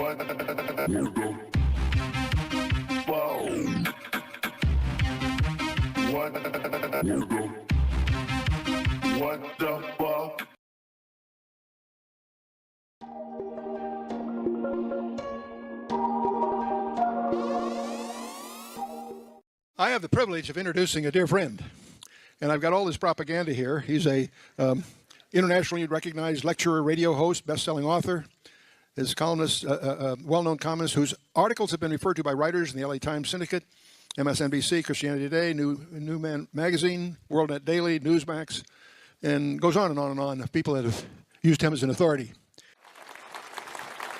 I have the privilege of introducing a dear friend, and I've got all his propaganda here. He's a internationally recognized lecturer, radio host, best-selling author. His columnist, well-known columnist, whose articles have been referred to by writers in the LA Times Syndicate, MSNBC, Christianity Today, New Man Magazine, WorldNet Daily, Newsmax, and goes on and on and on of people that have used him as an authority.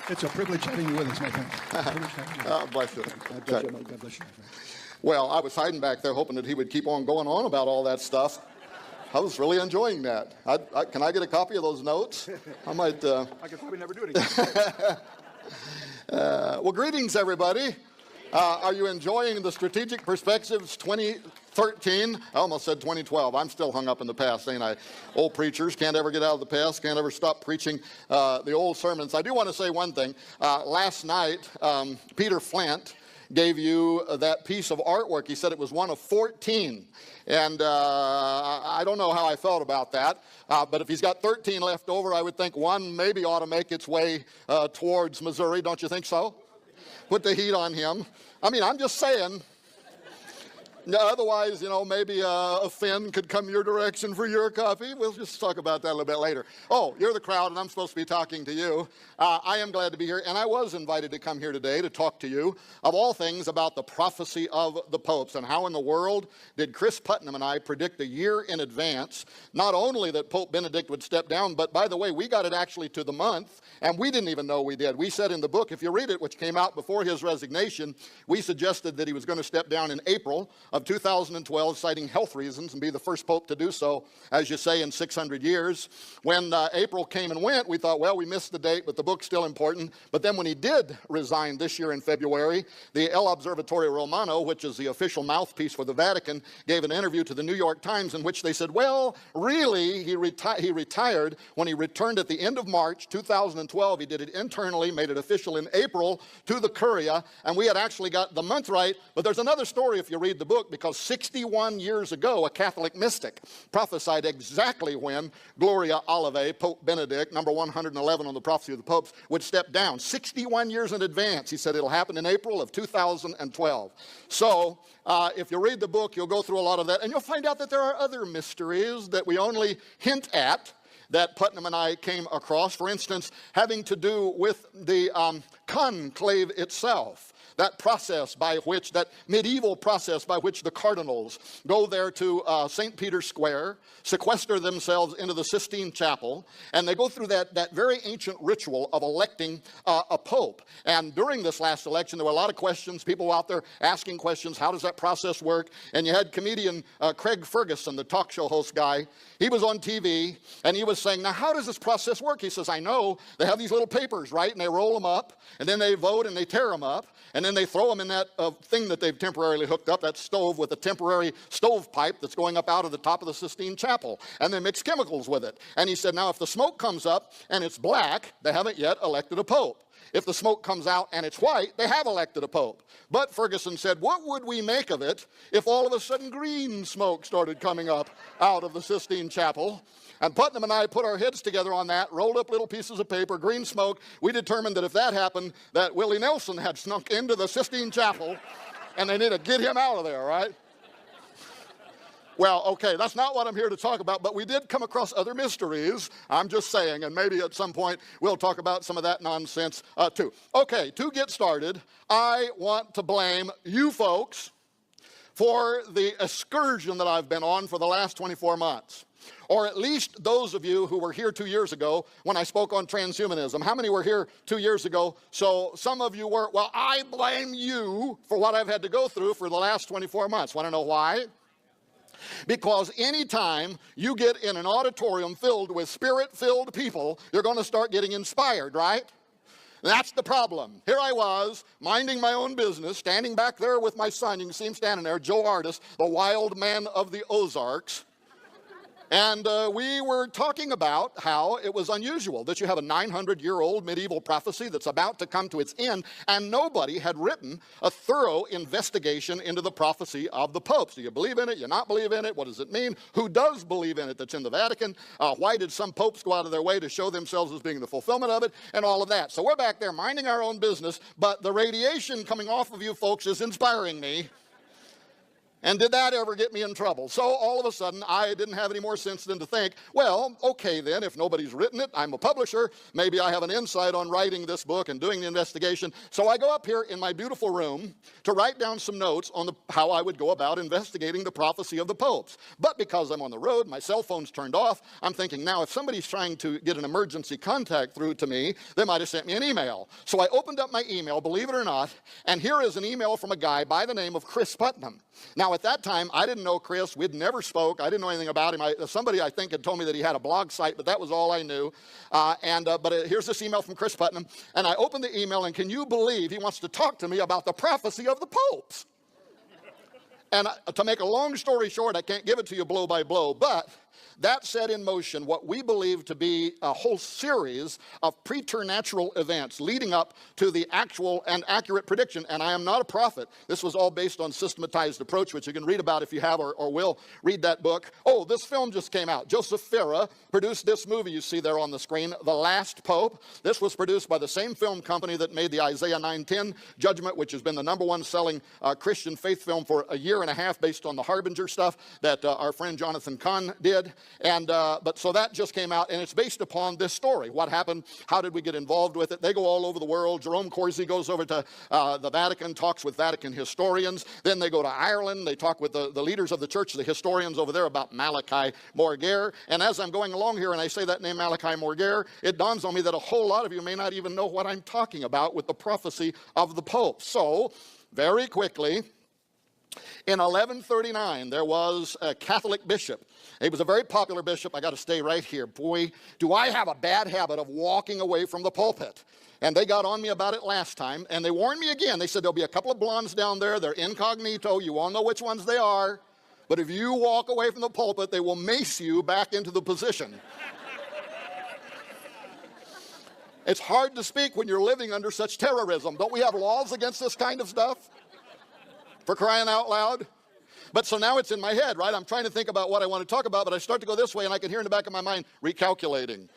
It's a privilege having you with us, my friend. Bless you. God bless you, God bless you, my friend. Well, I was hiding back there hoping that he would keep on going on about all that stuff. I was really enjoying that. Can I get a copy of those notes? I might... I could probably never do it again. Well, greetings, everybody. Are you enjoying the Strategic Perspectives 2013? I almost said 2012. I'm still hung up in the past, ain't I? Old preachers can't ever get out of the past, can't ever stop preaching the old sermons. I do want to say one thing. Last night, Peter Flint gave you that piece of artwork. He said it was one of 14. And I don't know how I felt about that. But if he's got 13 left over, I would think one maybe ought to make its way towards Missouri. Don't you think so? Put the heat on him. I mean, I'm just saying. Otherwise, you know, maybe a Finn could come your direction for your copy. We'll just talk about that a little bit later. Oh, you're the crowd, and I'm supposed to be talking to you. I am glad to be here, and I was invited to come here today to talk to you, of all things, about the prophecy of the popes and how in the world did Chris Putnam and I predict a year in advance, not only that Pope Benedict would step down, but by the way, we got it actually to the month, and we didn't even know we did. We said in the book, if you read it, which came out before his resignation, we suggested that he was going to step down in April of 2012, citing health reasons, and be the first pope to do so, as you say, in 600 years. When April came and went, we thought, well, we missed the date, but the book's still important. But then when he did resign this year in February, the El Observatorio Romano, which is the official mouthpiece for the Vatican, gave an interview to the New York Times in which they said, well, really, he retired when he returned at the end of March 2012. He did it internally, made it official in April to the Curia, and we had actually got the month right. But there's another story if you read the book, because 61 years ago, a Catholic mystic prophesied exactly when Gloria Olivae, Pope Benedict, number 111 on the prophecy of the popes, would step down. 61 years in advance. He said it'll happen in April of 2012. So if you read the book, you'll go through a lot of that, and you'll find out that there are other mysteries that we only hint at that Putnam and I came across. For instance, having to do with the conclave itself. That process by which, that medieval process by which the cardinals go there to St. Peter's Square, sequester themselves into the Sistine Chapel, and they go through that very ancient ritual of electing a pope. And during this last election, there were a lot of questions, people out there asking questions, how does that process work? And you had comedian Craig Ferguson, the talk show host guy. He was on TV, and he was saying, now how does this process work? He says, I know, they have these little papers, right? And they roll them up, and then they vote and they tear them up, and then they throw them in that thing that they've temporarily hooked up, that stove with a temporary stovepipe that's going up out of the top of the Sistine Chapel. And they mix chemicals with it. And he said, now if the smoke comes up and it's black, they haven't yet elected a pope. If the smoke comes out and it's white, they have elected a pope. But Ferguson said, what would we make of it if all of a sudden green smoke started coming up out of the Sistine Chapel? And Putnam and I put our heads together on that, rolled up little pieces of paper, green smoke. We determined that if that happened, that Willie Nelson had snuck into the Sistine Chapel, and they need to get him out of there, right? Well, okay, that's not what I'm here to talk about, but we did come across other mysteries, I'm just saying, and maybe at some point we'll talk about some of that nonsense too. Okay, to get started, I want to blame you folks for the excursion that I've been on for the last 24 months. Or at least those of you who were here 2 years ago when I spoke on transhumanism. How many were here 2 years ago? So some of you were. Well, I blame you for what I've had to go through for the last 24 months. Want to know why? Because anytime you get in an auditorium filled with spirit-filled people, you're going to start getting inspired, right? That's the problem. Here I was, minding my own business, standing back there with my son. You can see him standing there, Joe Artis, the wild man of the Ozarks. And we were talking about how it was unusual that you have a 900-year-old medieval prophecy that's about to come to its end, and nobody had written a thorough investigation into the prophecy of the popes. Do you believe in it? Do you not believe in it? What does it mean? Who does believe in it that's in the Vatican? Why did some popes go out of their way to show themselves as being the fulfillment of it? And all of that. So we're back there minding our own business, but the radiation coming off of you folks is inspiring me. And did that ever get me in trouble? So all of a sudden, I didn't have any more sense than to think, well, okay then, if nobody's written it, I'm a publisher, maybe I have an insight on writing this book and doing the investigation. So I go up here in my beautiful room to write down some notes on how I would go about investigating the prophecy of the popes. But because I'm on the road, my cell phone's turned off, I'm thinking, now if somebody's trying to get an emergency contact through to me, they might have sent me an email. So I opened up my email, believe it or not, and here is an email from a guy by the name of Chris Putnam. Now, at that time, I didn't know Chris. We'd never spoke. I didn't know anything about him. Somebody, I think, had told me that he had a blog site, but that was all I knew. But here's this email from Chris Putnam, and I opened the email, and can you believe he wants to talk to me about the prophecy of the popes? And to make a long story short, I can't give it to you blow by blow, but that set in motion what we believe to be a whole series of preternatural events leading up to the actual and accurate prediction. And I am not a prophet. This was all based on systematized approach, which you can read about if you have or will read that book. Oh, this film just came out. Joseph Farah produced this movie you see there on the screen, The Last Pope. This was produced by the same film company that made the Isaiah 9:10 Judgment, which has been the #1 selling Christian faith film for a year and a half based on the Harbinger stuff that our friend Jonathan Kahn did. But so that just came out, and it's based upon this story. What happened? How did we get involved with it? They go all over the world. Jerome Corsi goes over to the Vatican, talks with Vatican historians. Then they go to Ireland. They talk with the leaders of the church, the historians over there, about Malachi Morguer. And as I'm going along here and I say that name, Malachi Morguer, it dawns on me that a whole lot of you may not even know what I'm talking about with the prophecy of the Pope. So, very quickly, in 1139, there was a Catholic bishop. He was a very popular bishop. I got to stay right here. Boy, do I have a bad habit of walking away from the pulpit. And they got on me about it last time, and they warned me again. They said, there'll be a couple of blondes down there. They're incognito. You all know which ones they are. But if you walk away from the pulpit, they will mace you back into the position. It's hard to speak when you're living under such terrorism. Don't we have laws against this kind of stuff? For crying out loud. But so now it's in my head, right? I'm trying to think about what I want to talk about, but I start to go this way, and I can hear in the back of my mind, recalculating.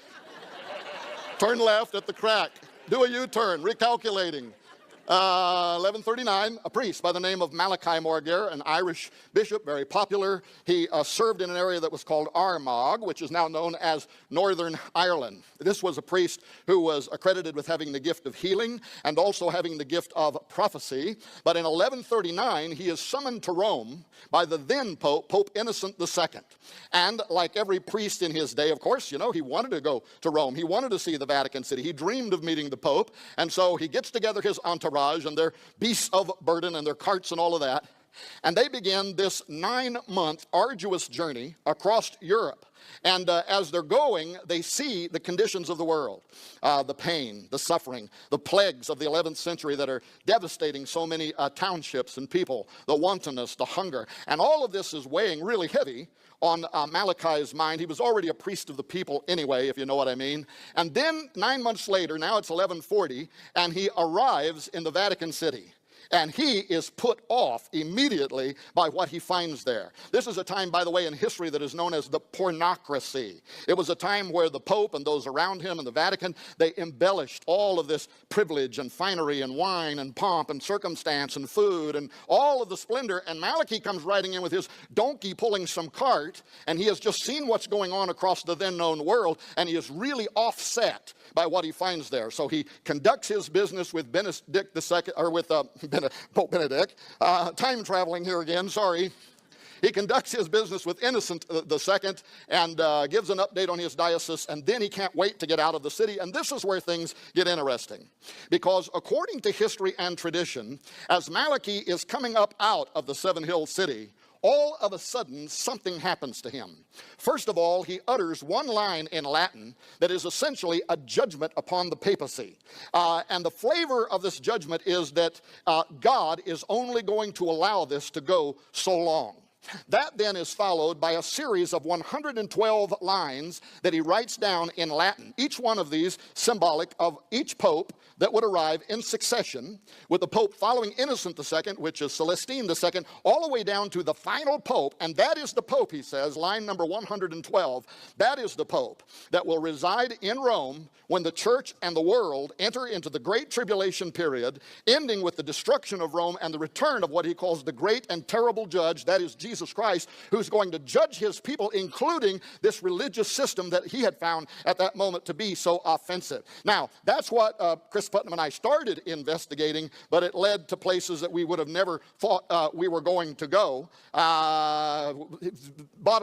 Turn left at the crack. Do a U-turn, recalculating. 1139, a priest by the name of Malachi Morguer, an Irish bishop, very popular. He served in an area that was called Armagh, which is now known as Northern Ireland. This was a priest who was accredited with having the gift of healing and also having the gift of prophecy. But in 1139, he is summoned to Rome by the then Pope, Pope Innocent II. And like every priest in his day, of course, you know, he wanted to go to Rome. He wanted to see the Vatican City. He dreamed of meeting the Pope. And so he gets together his entourage and their beasts of burden and their carts and all of that. And they begin this 9-month arduous journey across Europe. And as they're going, they see the conditions of the world, the pain, the suffering, the plagues of the 11th century that are devastating so many townships and people, the wantonness, the hunger. And all of this is weighing really heavy on Malachi's mind. He was already a priest of the people anyway, if you know what I mean. And then 9 months later, now it's 1140, and he arrives in the Vatican City. And he is put off immediately by what he finds there. This is a time, by the way, in history that is known as the pornocracy. It was a time where the Pope and those around him and the Vatican, they embellished all of this privilege and finery and wine and pomp and circumstance and food and all of the splendor. And Malachi comes riding in with his donkey pulling some cart, and he has just seen what's going on across the then known world, and he is really offset by what he finds there. So he conducts his business with Benedict II, or with Pope Benedict, time traveling here again, sorry. He conducts his business with Innocent II and gives an update on his diocese, and then he can't wait to get out of the city. And this is where things get interesting. Because according to history and tradition, as Malachi is coming up out of the Seven Hill City, all of a sudden, something happens to him. First of all, he utters one line in Latin that is essentially a judgment upon the papacy. And the flavor of this judgment is that God is only going to allow this to go so long. That then is followed by a series of 112 lines that he writes down in Latin. Each one of these symbolic of each pope that would arrive in succession, with the pope following Innocent II, which is Celestine II, all the way down to the final pope. And that is the pope, he says, line number 112. That is the pope that will reside in Rome when the church and the world enter into the Great Tribulation period, ending with the destruction of Rome and the return of what he calls the great and terrible judge, that is Jesus Christ, who's going to judge his people, including this religious system that he had found at that moment to be so offensive. Now, that's what Chris Putnam and I started investigating, but it led to places that we would have never thought we were going to go. Bottom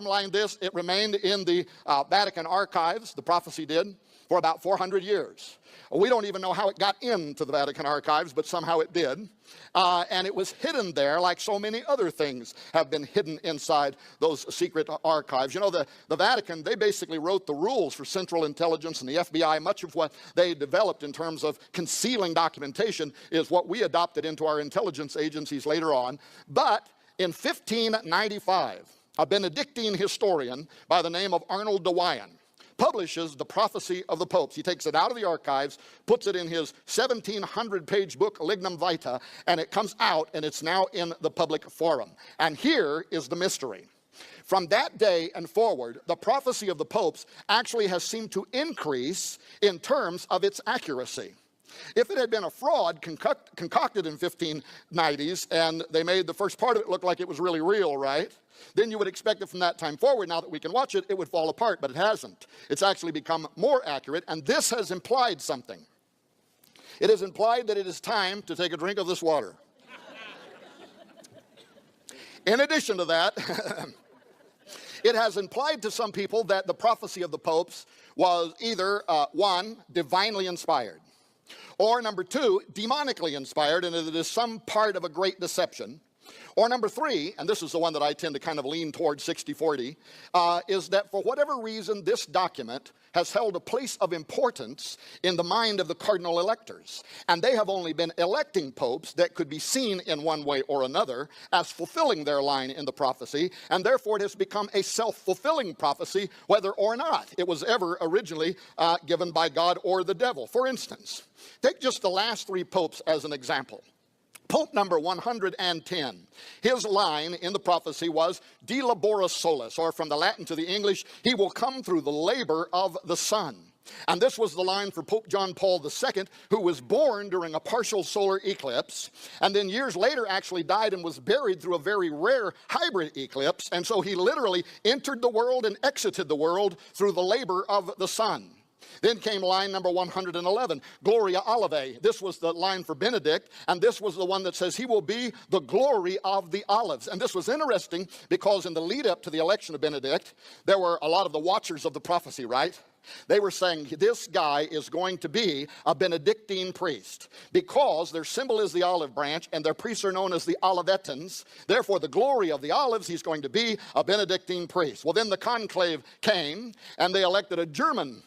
line this, it remained in the Vatican archives, the prophecy did, for about 400 years. We don't even know how it got into the Vatican archives, but somehow it did. And it was hidden there like so many other things have been hidden inside those secret archives. You know, the Vatican, they basically wrote the rules for Central Intelligence and the FBI. Much of what they developed in terms of concealing documentation is what we adopted into our intelligence agencies later on. But in 1595, a Benedictine historian by the name of Arnold de Wyan publishes the prophecy of the popes. He takes it out of the archives, puts it in his 1700-page book, Lignum Vitae, and it comes out, and it's now in the public forum. And here is the mystery. From that day and forward, the prophecy of the popes actually has seemed to increase in terms of its accuracy. If it had been a fraud concocted in 1590s, and they made the first part of it look like it was really real, right? Then you would expect it from that time forward, now that we can watch it, it would fall apart, but it hasn't. It's actually become more accurate, and this has implied something. It has implied that it is time to take a drink of this water. In addition to that, it has implied to some people that the prophecy of the popes was either, one, divinely inspired, or number two, demonically inspired, and it is some part of a great deception. Or number three, and this is the one that I tend to kind of lean towards 60-40, is that for whatever reason this document has held a place of importance in the mind of the cardinal electors. And they have only been electing popes that could be seen in one way or another as fulfilling their line in the prophecy, and therefore it has become a self-fulfilling prophecy whether or not it was ever originally given by God or the devil. For instance, take just the last three popes as an example. Pope number 110, his line in the prophecy was, De Laboris Solis, or from the Latin to the English, he will come through the labor of the sun. And this was the line for Pope John Paul II, who was born during a partial solar eclipse, and then years later actually died and was buried through a very rare hybrid eclipse, and so he literally entered the world and exited the world through the labor of the sun. Then came line number 111, Gloria Olivae. This was the line for Benedict, and this was the one that says he will be the glory of the olives. And this was interesting because in the lead up to the election of Benedict, there were a lot of the watchers of the prophecy, right? They were saying this guy is going to be a Benedictine priest because their symbol is the olive branch and their priests are known as the Olivetans. Therefore, the glory of the olives, he's going to be a Benedictine priest. Well, then the conclave came and they elected a German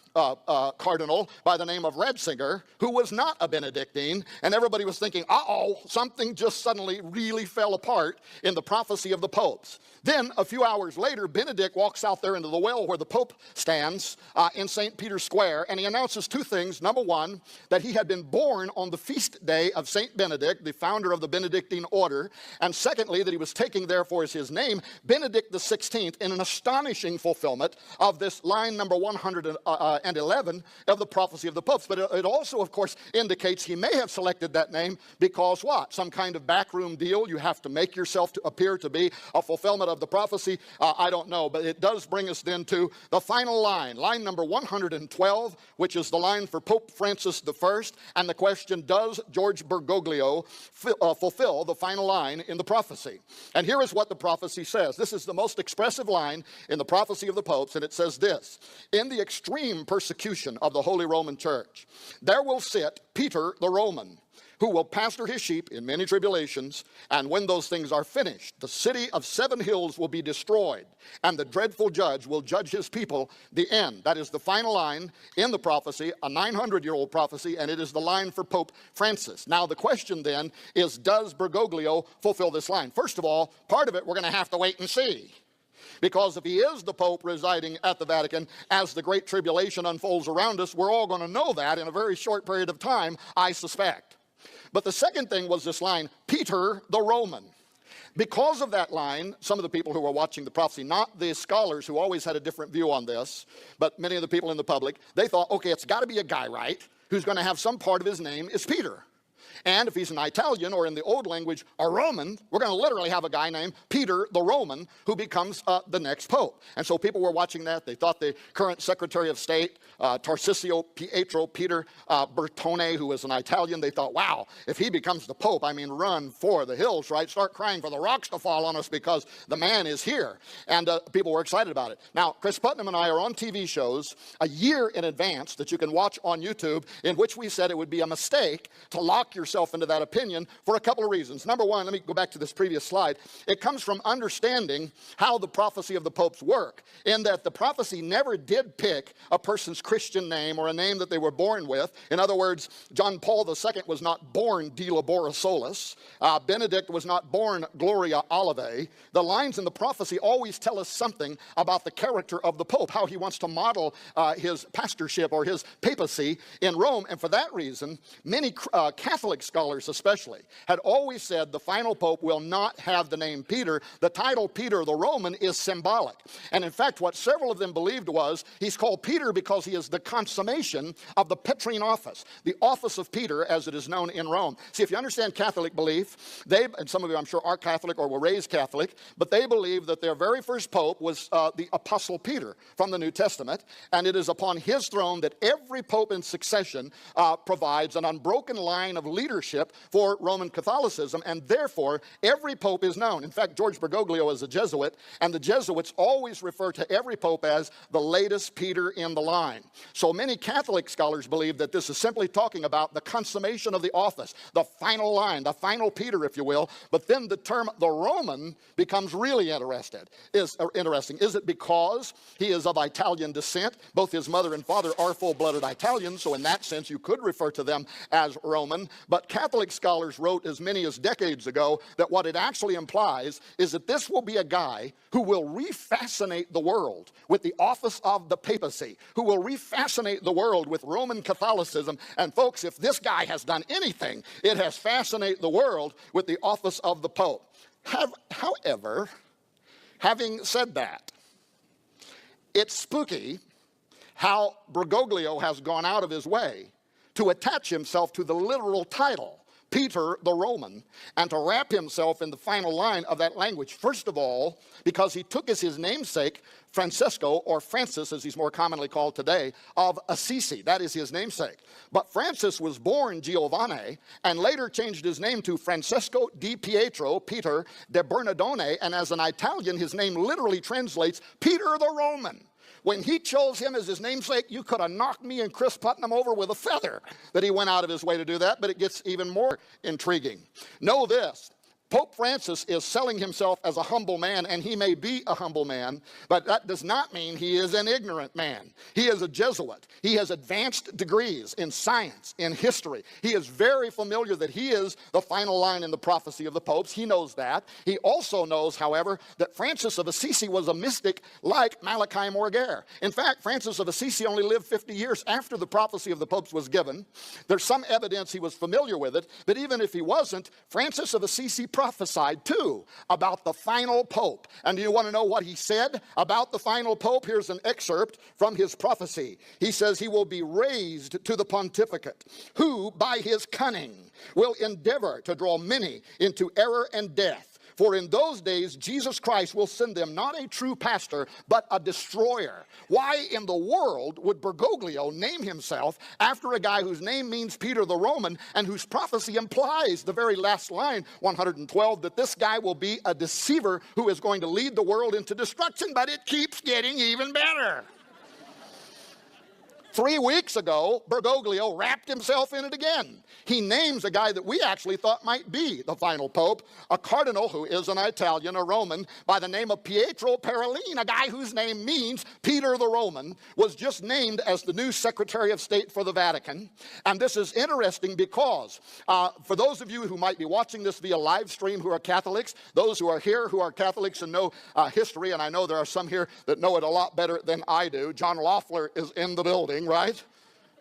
cardinal by the name of Ratzinger, who was not a Benedictine, and everybody was thinking, uh-oh, something just suddenly really fell apart in the prophecy of the popes. Then, a few hours later, Benedict walks out there into the well where the Pope stands in St. Peter's Square, and he announces two things. Number one, that he had been born on the feast day of St. Benedict, the founder of the Benedictine order, and secondly, that he was taking therefore as his name, Benedict XVI, in an astonishing fulfillment of this line number 111 of the prophecy of the popes. But it also, of course, indicates he may have selected that name because what? Some kind of backroom deal. You have to make yourself to appear to be a fulfillment of the prophecy. I don't know, but it does bring us then to the final line, line number 112, which is the line for Pope Francis I, and the question, does George Bergoglio fulfill the final line in the prophecy? And here is what the prophecy says. This is the most expressive line in the prophecy of the popes, and it says this: in the extreme persecution of the Holy Roman Church, there will sit Peter the Roman, who will pasture his sheep in many tribulations, and when those things are finished, the city of 7 hills will be destroyed, and the dreadful judge will judge his people, the end. That is the final line in the prophecy, a 900-year-old prophecy, and it is the line for Pope Francis. Now the question then is, does Bergoglio fulfill this line? First of all, part of it we're going to have to wait and see. Because if he is the Pope residing at the Vatican, as the Great Tribulation unfolds around us, we're all going to know that in a very short period of time, I suspect. But the second thing was this line, Peter the Roman. Because of that line, some of the people who were watching the prophecy, not the scholars who always had a different view on this, but many of the people in the public, they thought, okay, it's got to be a guy, right, who's going to have some part of his name is Peter. And if he's an Italian, or in the old language, a Roman, we're going to literally have a guy named Peter the Roman who becomes the next pope. And so people were watching that. They thought the current Secretary of State, Tarcisio Pietro Peter Bertone, who was an Italian, they thought, wow, if he becomes the pope, I mean, run for the hills, right? Start crying for the rocks to fall on us because the man is here. And people were excited about it. Now, Chris Putnam and I are on TV shows a year in advance that you can watch on YouTube, in which we said it would be a mistake to lock yourself into that opinion for a couple of reasons. Number one, let me go back to this previous slide. It comes from understanding how the prophecy of the popes work, in that the prophecy never did pick a person's Christian name or a name that they were born with. In other words, John Paul II was not born De Labora Solis. Benedict was not born Gloria Olivae. The lines in the prophecy always tell us something about the character of the pope, how he wants to model his pastorship or his papacy in Rome. And for that reason, many Catholic scholars especially had always said the final pope will not have the name Peter. The title Peter the Roman is symbolic. And in fact, what several of them believed was he's called Peter because he is the consummation of the Petrine office, the office of Peter as it is known in Rome. See, if you understand Catholic belief, and some of you I'm sure are Catholic or were raised Catholic, but they believe that their very first pope was the Apostle Peter from the New Testament, and it is upon his throne that every pope in succession provides an unbroken line of leadership for Roman Catholicism, and therefore every pope is known. In fact, George Bergoglio is a Jesuit, and the Jesuits always refer to every pope as the latest Peter in the line. So many Catholic scholars believe that this is simply talking about the consummation of the office, the final line, the final Peter, if you will. But then the term the Roman becomes really interesting. Is it because he is of Italian descent? Both his mother and father are full-blooded Italians, so in that sense you could refer to them as Roman. But Catholic scholars wrote as many as decades ago that what it actually implies is that this will be a guy who will refascinate the world with the office of the papacy, who will refascinate the world with Roman Catholicism. And folks, if this guy has done anything, it has fascinated the world with the office of the Pope. However, having said that, it's spooky how Bergoglio has gone out of his way to attach himself to the literal title, Peter the Roman, and to wrap himself in the final line of that language. First of all, because he took as his namesake Francesco, or Francis as he's more commonly called today, of Assisi. That is his namesake. But Francis was born Giovanni and later changed his name to Francesco di Pietro, Peter de Bernardone, and as an Italian his name literally translates Peter the Roman. When he chose him as his namesake, you could have knocked me and Chris Putnam over with a feather that he went out of his way to do that, but it gets even more intriguing. Know this. Pope Francis is selling himself as a humble man, and he may be a humble man, but that does not mean he is an ignorant man. He is a Jesuit. He has advanced degrees in science, in history. He is very familiar that he is the final line in the prophecy of the popes. He knows that. He also knows, however, that Francis of Assisi was a mystic like Malachi Morgare. In fact, Francis of Assisi only lived 50 years after the prophecy of the popes was given. There's some evidence he was familiar with it, but even if he wasn't, Francis of Assisi prophesied too about the final pope. And do you want to know what he said about the final pope? Here's an excerpt from his prophecy. He says he will be raised to the pontificate, who by his cunning will endeavor to draw many into error and death. For in those days, Jesus Christ will send them not a true pastor, but a destroyer. Why in the world would Bergoglio name himself after a guy whose name means Peter the Roman and whose prophecy implies the very last line, 112, that this guy will be a deceiver who is going to lead the world into destruction, but it keeps getting even better. 3 weeks ago, Bergoglio wrapped himself in it again. He names a guy that we actually thought might be the final pope, a cardinal who is an Italian, a Roman, by the name of Pietro Parolin, a guy whose name means Peter the Roman, was just named as the new Secretary of State for the Vatican. And this is interesting because for those of you who might be watching this via live stream who are Catholics, those who are here who are Catholics and know history, and I know there are some here that know it a lot better than I do. John Loeffler is in the building, right?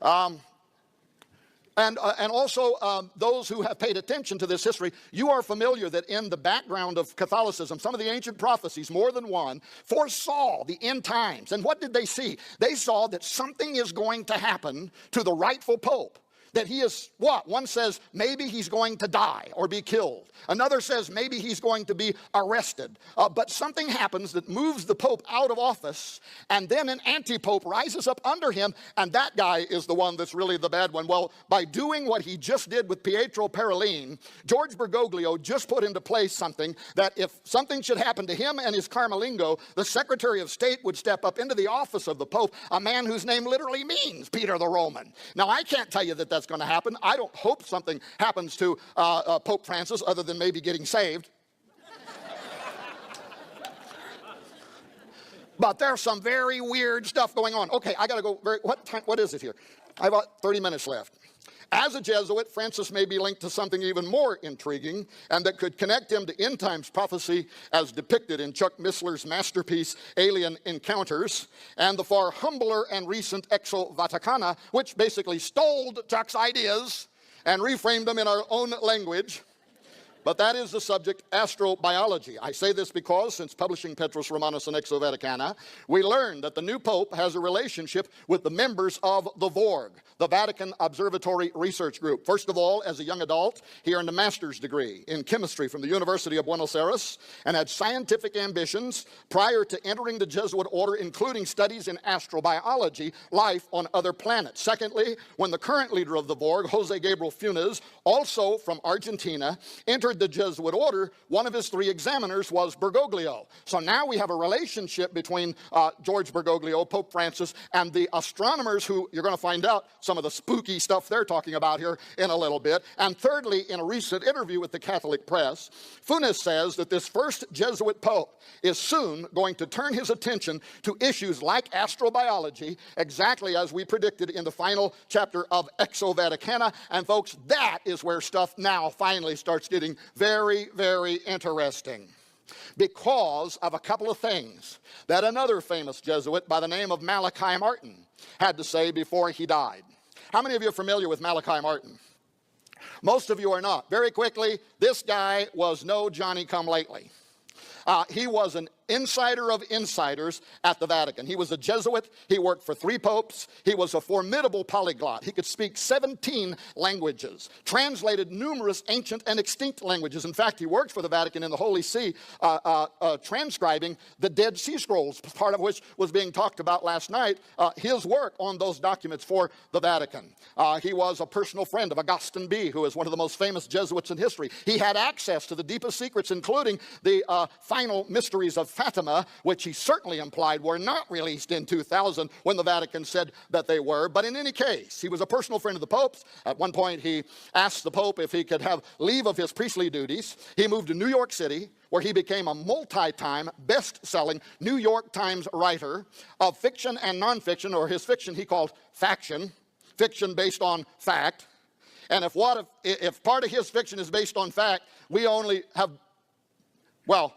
And also those who have paid attention to this history, you are familiar that in the background of Catholicism, some of the ancient prophecies, more than one, foresaw the end times. And what did they see? They saw that something is going to happen to the rightful pope. That he is what? One says maybe he's going to die or be killed. Another says maybe he's going to be arrested. But something happens that moves the pope out of office, and then an anti-pope rises up under him, and that guy is the one that's really the bad one. Well, by doing what he just did with Pietro Parolin, George Bergoglio just put into place something that if something should happen to him and his Carmelingo, the Secretary of State would step up into the office of the pope, a man whose name literally means Peter the Roman. Now, I can't tell you that that's going to happen. I don't hope something happens to Pope Francis other than maybe getting saved. But there's some very weird stuff going on. Okay, I got to go. What is it here? I have about 30 minutes left. As a Jesuit, Francis may be linked to something even more intriguing and that could connect him to end times prophecy as depicted in Chuck Missler's masterpiece, Alien Encounters, and the far humbler and recent Exo Vaticana, which basically stole Chuck's ideas and reframed them in our own language. But that is the subject, astrobiology. I say this because, since publishing Petrus Romanus and Exo Vaticana, we learned that the new pope has a relationship with the members of the VORG, the Vatican Observatory Research Group. First of all, as a young adult, he earned a master's degree in chemistry from the University of Buenos Aires and had scientific ambitions prior to entering the Jesuit order, including studies in astrobiology, life on other planets. Secondly, when the current leader of the VORG, Jose Gabriel Funes, also from Argentina, entered the Jesuit order, one of his 3 examiners was Bergoglio. So now we have a relationship between George Bergoglio, Pope Francis, and the astronomers who you're going to find out some of the spooky stuff they're talking about here in a little bit. And thirdly, in a recent interview with the Catholic press, Funes says that this first Jesuit pope is soon going to turn his attention to issues like astrobiology, exactly as we predicted in the final chapter of Exo Vaticana. And folks, that is where stuff now finally starts getting very, very interesting, because of a couple of things that another famous Jesuit by the name of Malachi Martin had to say before he died. How many of you are familiar with Malachi Martin? Most of you are not. Very quickly, this guy was no Johnny-come-lately. He was an insider of insiders at the Vatican. He was a Jesuit. He worked for 3 popes. He was a formidable polyglot. He could speak 17 languages, translated numerous ancient and extinct languages. In fact, he worked for the Vatican in the Holy See, transcribing the Dead Sea Scrolls, part of which was being talked about last night, his work on those documents for the Vatican. He was a personal friend of Augustin B., who is one of the most famous Jesuits in history. He had access to the deepest secrets, including the final mysteries of Fatima, which he certainly implied were not released in 2000 when the Vatican said that they were. But in any case, he was a personal friend of the Pope's. At one point, he asked the Pope if he could have leave of his priestly duties. He moved to New York City, where he became a multi-time, best-selling New York Times writer of fiction and nonfiction, or his fiction he called faction, fiction based on fact. And if part of his fiction is based on fact, we only have, well,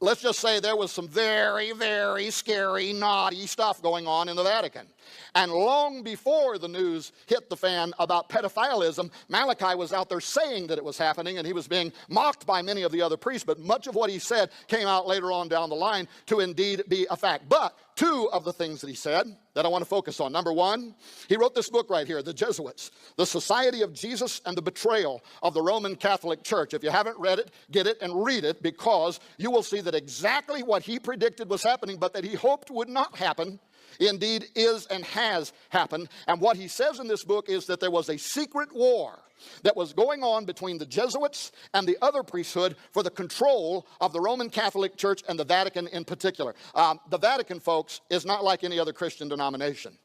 let's just say there was some very, very scary, naughty stuff going on in the Vatican. And long before the news hit the fan about pedophilism, Malachi was out there saying that it was happening, and he was being mocked by many of the other priests. But much of what he said came out later on down the line to indeed be a fact. But 2 of the things that he said that I want to focus on. Number 1, he wrote this book right here, The Jesuits, The Society of Jesus and the Betrayal of the Roman Catholic Church. If you haven't read it, get it and read it, because you will see that exactly what he predicted was happening, but that he hoped would not happen, indeed is and has happened. And what he says in this book is that there was a secret war that was going on between the Jesuits and the other priesthood for the control of the Roman Catholic Church and the Vatican in particular. The Vatican, folks, is not like any other Christian denomination.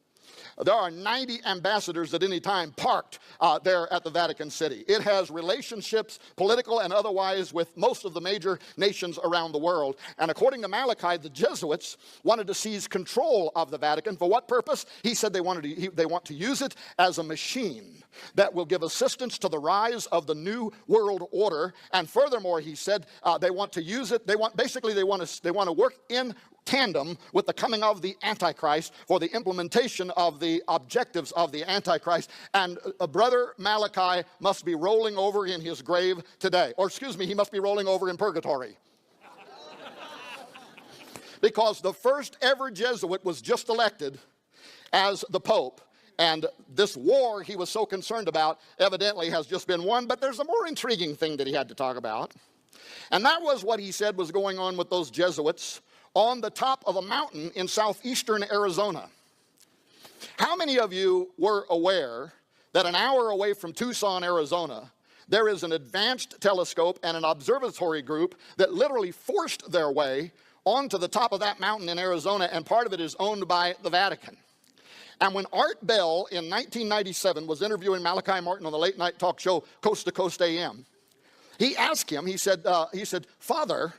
There are 90 ambassadors at any time parked there at the Vatican City. It has relationships, political and otherwise, with most of the major nations around the world. And according to Malachi, the Jesuits wanted to seize control of the Vatican. For what purpose? He said they want to use it as a machine that will give assistance to the rise of the new world order. And furthermore, he said they want to use it. They want to work in tandem with the coming of the Antichrist for the implementation of the objectives of the Antichrist. And Brother Malachi must be rolling over in his grave today. Or excuse me, he must be rolling over in purgatory. Because the first ever Jesuit was just elected as the Pope. And this war he was so concerned about evidently has just been won. But there's a more intriguing thing that he had to talk about. And that was what he said was going on with those Jesuits on the top of a mountain in southeastern Arizona. How many of you were aware that an hour away from Tucson, Arizona, there is an advanced telescope and an observatory group that literally forced their way onto the top of that mountain in Arizona, and part of it is owned by the Vatican? And when Art Bell in 1997 was interviewing Malachi Martin on the late night talk show Coast to Coast AM, he asked him, he said, Father,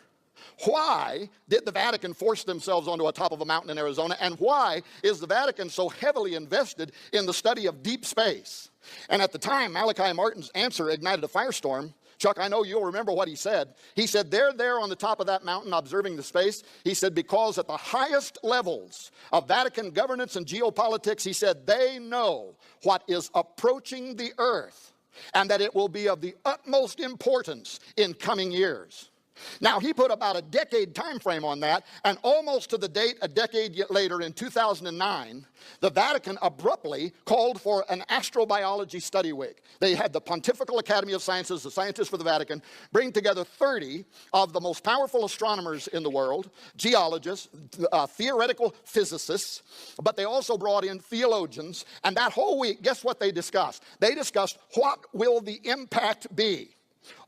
why did the Vatican force themselves onto a top of a mountain in Arizona? And why is the Vatican so heavily invested in the study of deep space? And at the time, Malachi Martin's answer ignited a firestorm. Chuck, I know you'll remember what he said. He said, they're there on the top of that mountain observing the space. He said, because at the highest levels of Vatican governance and geopolitics, he said, they know what is approaching the earth and that it will be of the utmost importance in coming years. Now, he put about a decade time frame on that, and almost to the date, a decade later, in 2009, the Vatican abruptly called for an astrobiology study week. They had the Pontifical Academy of Sciences, the scientists for the Vatican, bring together 30 of the most powerful astronomers in the world, geologists, theoretical physicists, but they also brought in theologians, and that whole week, guess what they discussed? They discussed what will the impact be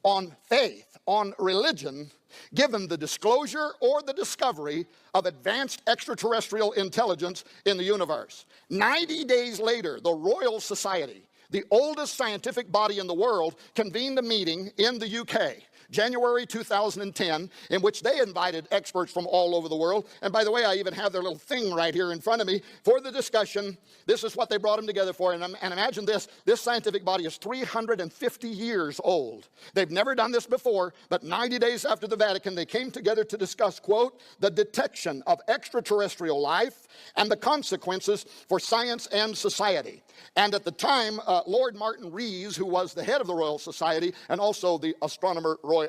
on faith, on religion, given the disclosure or the discovery of advanced extraterrestrial intelligence in the universe. 90 days later, the Royal Society, the oldest scientific body in the world, convened a meeting in the UK, January 2010, in which they invited experts from all over the world. And by the way, I even have their little thing right here in front of me for the discussion. This is what they brought them together for. And imagine this scientific body is 350 years old. They've never done this before, but 90 days after the Vatican, they came together to discuss, quote, the detection of extraterrestrial life and the consequences for science and society. And at the time, Lord Martin Rees, who was the head of the Royal Society and also the astronomer Royal,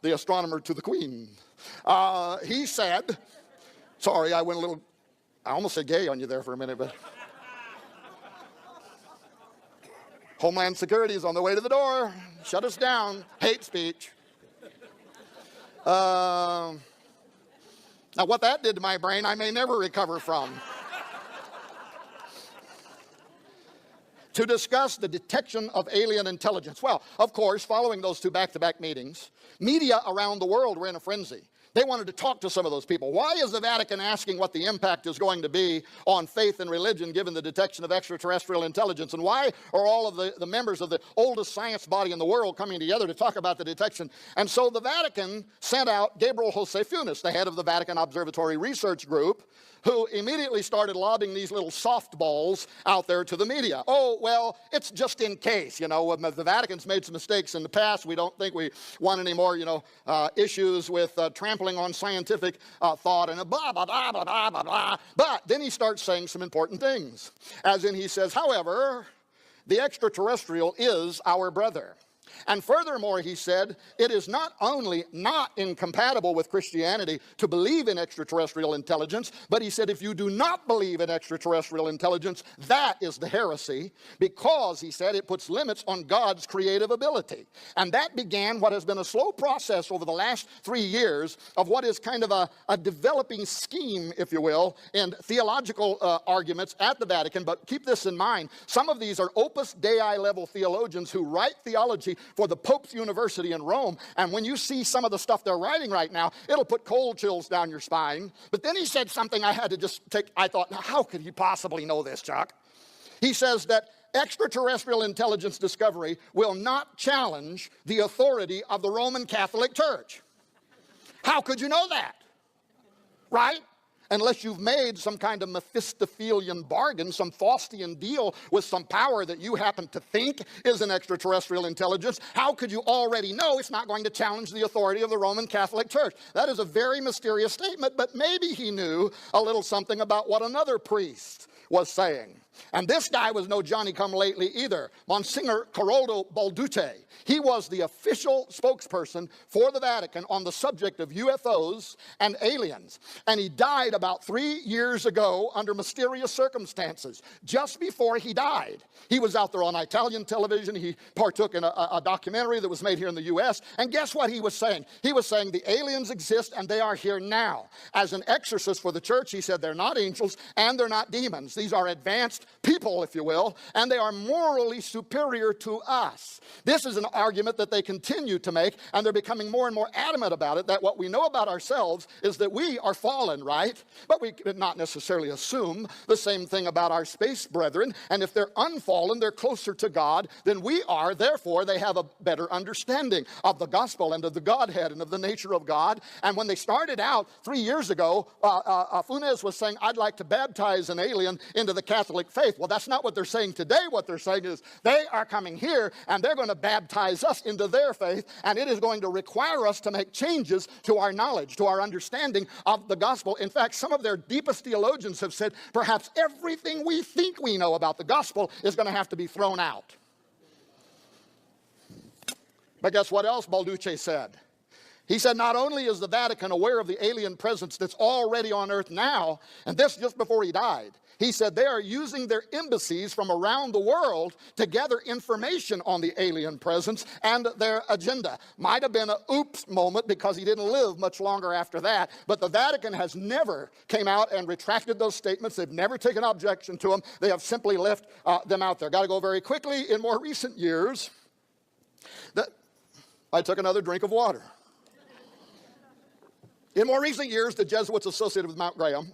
the astronomer to the Queen, he said, sorry, I almost said gay on you there for a minute, but Homeland Security is on the way to the door. Shut us down. Hate speech. Now, what that did to my brain, I may never recover from. To discuss the detection of alien intelligence. Well, of course, following those two back-to-back meetings, media around the world were in a frenzy. They wanted to talk to some of those people. Why is the Vatican asking what the impact is going to be on faith and religion given the detection of extraterrestrial intelligence? And why are all of the members of the oldest science body in the world coming together to talk about the detection? And so the Vatican sent out Gabriel Jose Funes, the head of the Vatican Observatory Research Group, who immediately started lobbing these little softballs out there to the media. Oh, well, it's just in case, you know, the Vatican's made some mistakes in the past. We don't think we want any more, issues with trampling on scientific thought and blah, blah, blah, blah, blah, blah, blah. But then he starts saying some important things. As in he says, however, the extraterrestrial is our brother. And furthermore, he said, it is not only not incompatible with Christianity to believe in extraterrestrial intelligence, but he said, if you do not believe in extraterrestrial intelligence, that is the heresy, because, he said, it puts limits on God's creative ability. And that began what has been a slow process over the last 3 years of what is kind of a developing scheme, if you will, in theological arguments at the Vatican. But keep this in mind, some of these are Opus Dei level theologians who write theology for the Pope's University in Rome. And when you see some of the stuff they're writing right now, it'll put cold chills down your spine. But then he said something I had to just take. I thought, now, how could he possibly know this, Chuck? He says that extraterrestrial intelligence discovery will not challenge the authority of the Roman Catholic Church. How could you know that? Right? Unless you've made some kind of Mephistophelian bargain, some Faustian deal with some power that you happen to think is an extraterrestrial intelligence, how could you already know it's not going to challenge the authority of the Roman Catholic Church? That is a very mysterious statement, but maybe he knew a little something about what another priest was saying. And this guy was no Johnny-come-lately either. Monsignor Caroldo Balducci. He was the official spokesperson for the Vatican on the subject of UFOs and aliens. And he died about 3 years ago under mysterious circumstances. Just before he died, he was out there on Italian television. He partook in a documentary that was made here in the U.S. And guess what he was saying? He was saying the aliens exist and they are here now. As an exorcist for the church, he said they're not angels and they're not demons. These are advanced people, if you will, and they are morally superior to us. This is an argument that they continue to make, and they're becoming more and more adamant about it, that what we know about ourselves is that we are fallen, right? But we could not necessarily assume the same thing about our space brethren, and if they're unfallen, they're closer to God than we are. Therefore, they have a better understanding of the gospel and of the Godhead and of the nature of God. And when they started out 3 years ago, Funes was saying, I'd like to baptize an alien into the Catholic faith. Well, that's not what they're saying today. What they're saying is they are coming here and they're going to baptize us into their faith, and it is going to require us to make changes to our knowledge, to our understanding of the gospel. In fact, some of their deepest theologians have said perhaps everything we think we know about the gospel is going to have to be thrown out. But guess what else Balducci said? He said not only is the Vatican aware of the alien presence that's already on earth now, and this just before he died, he said they are using their embassies from around the world to gather information on the alien presence and their agenda. Might have been an oops moment because he didn't live much longer after that, but the Vatican has never came out and retracted those statements. They've never taken objection to them. They have simply left them out there. Got to go very quickly. In more recent years, I took another drink of water. In more recent years, the Jesuits associated with Mount Graham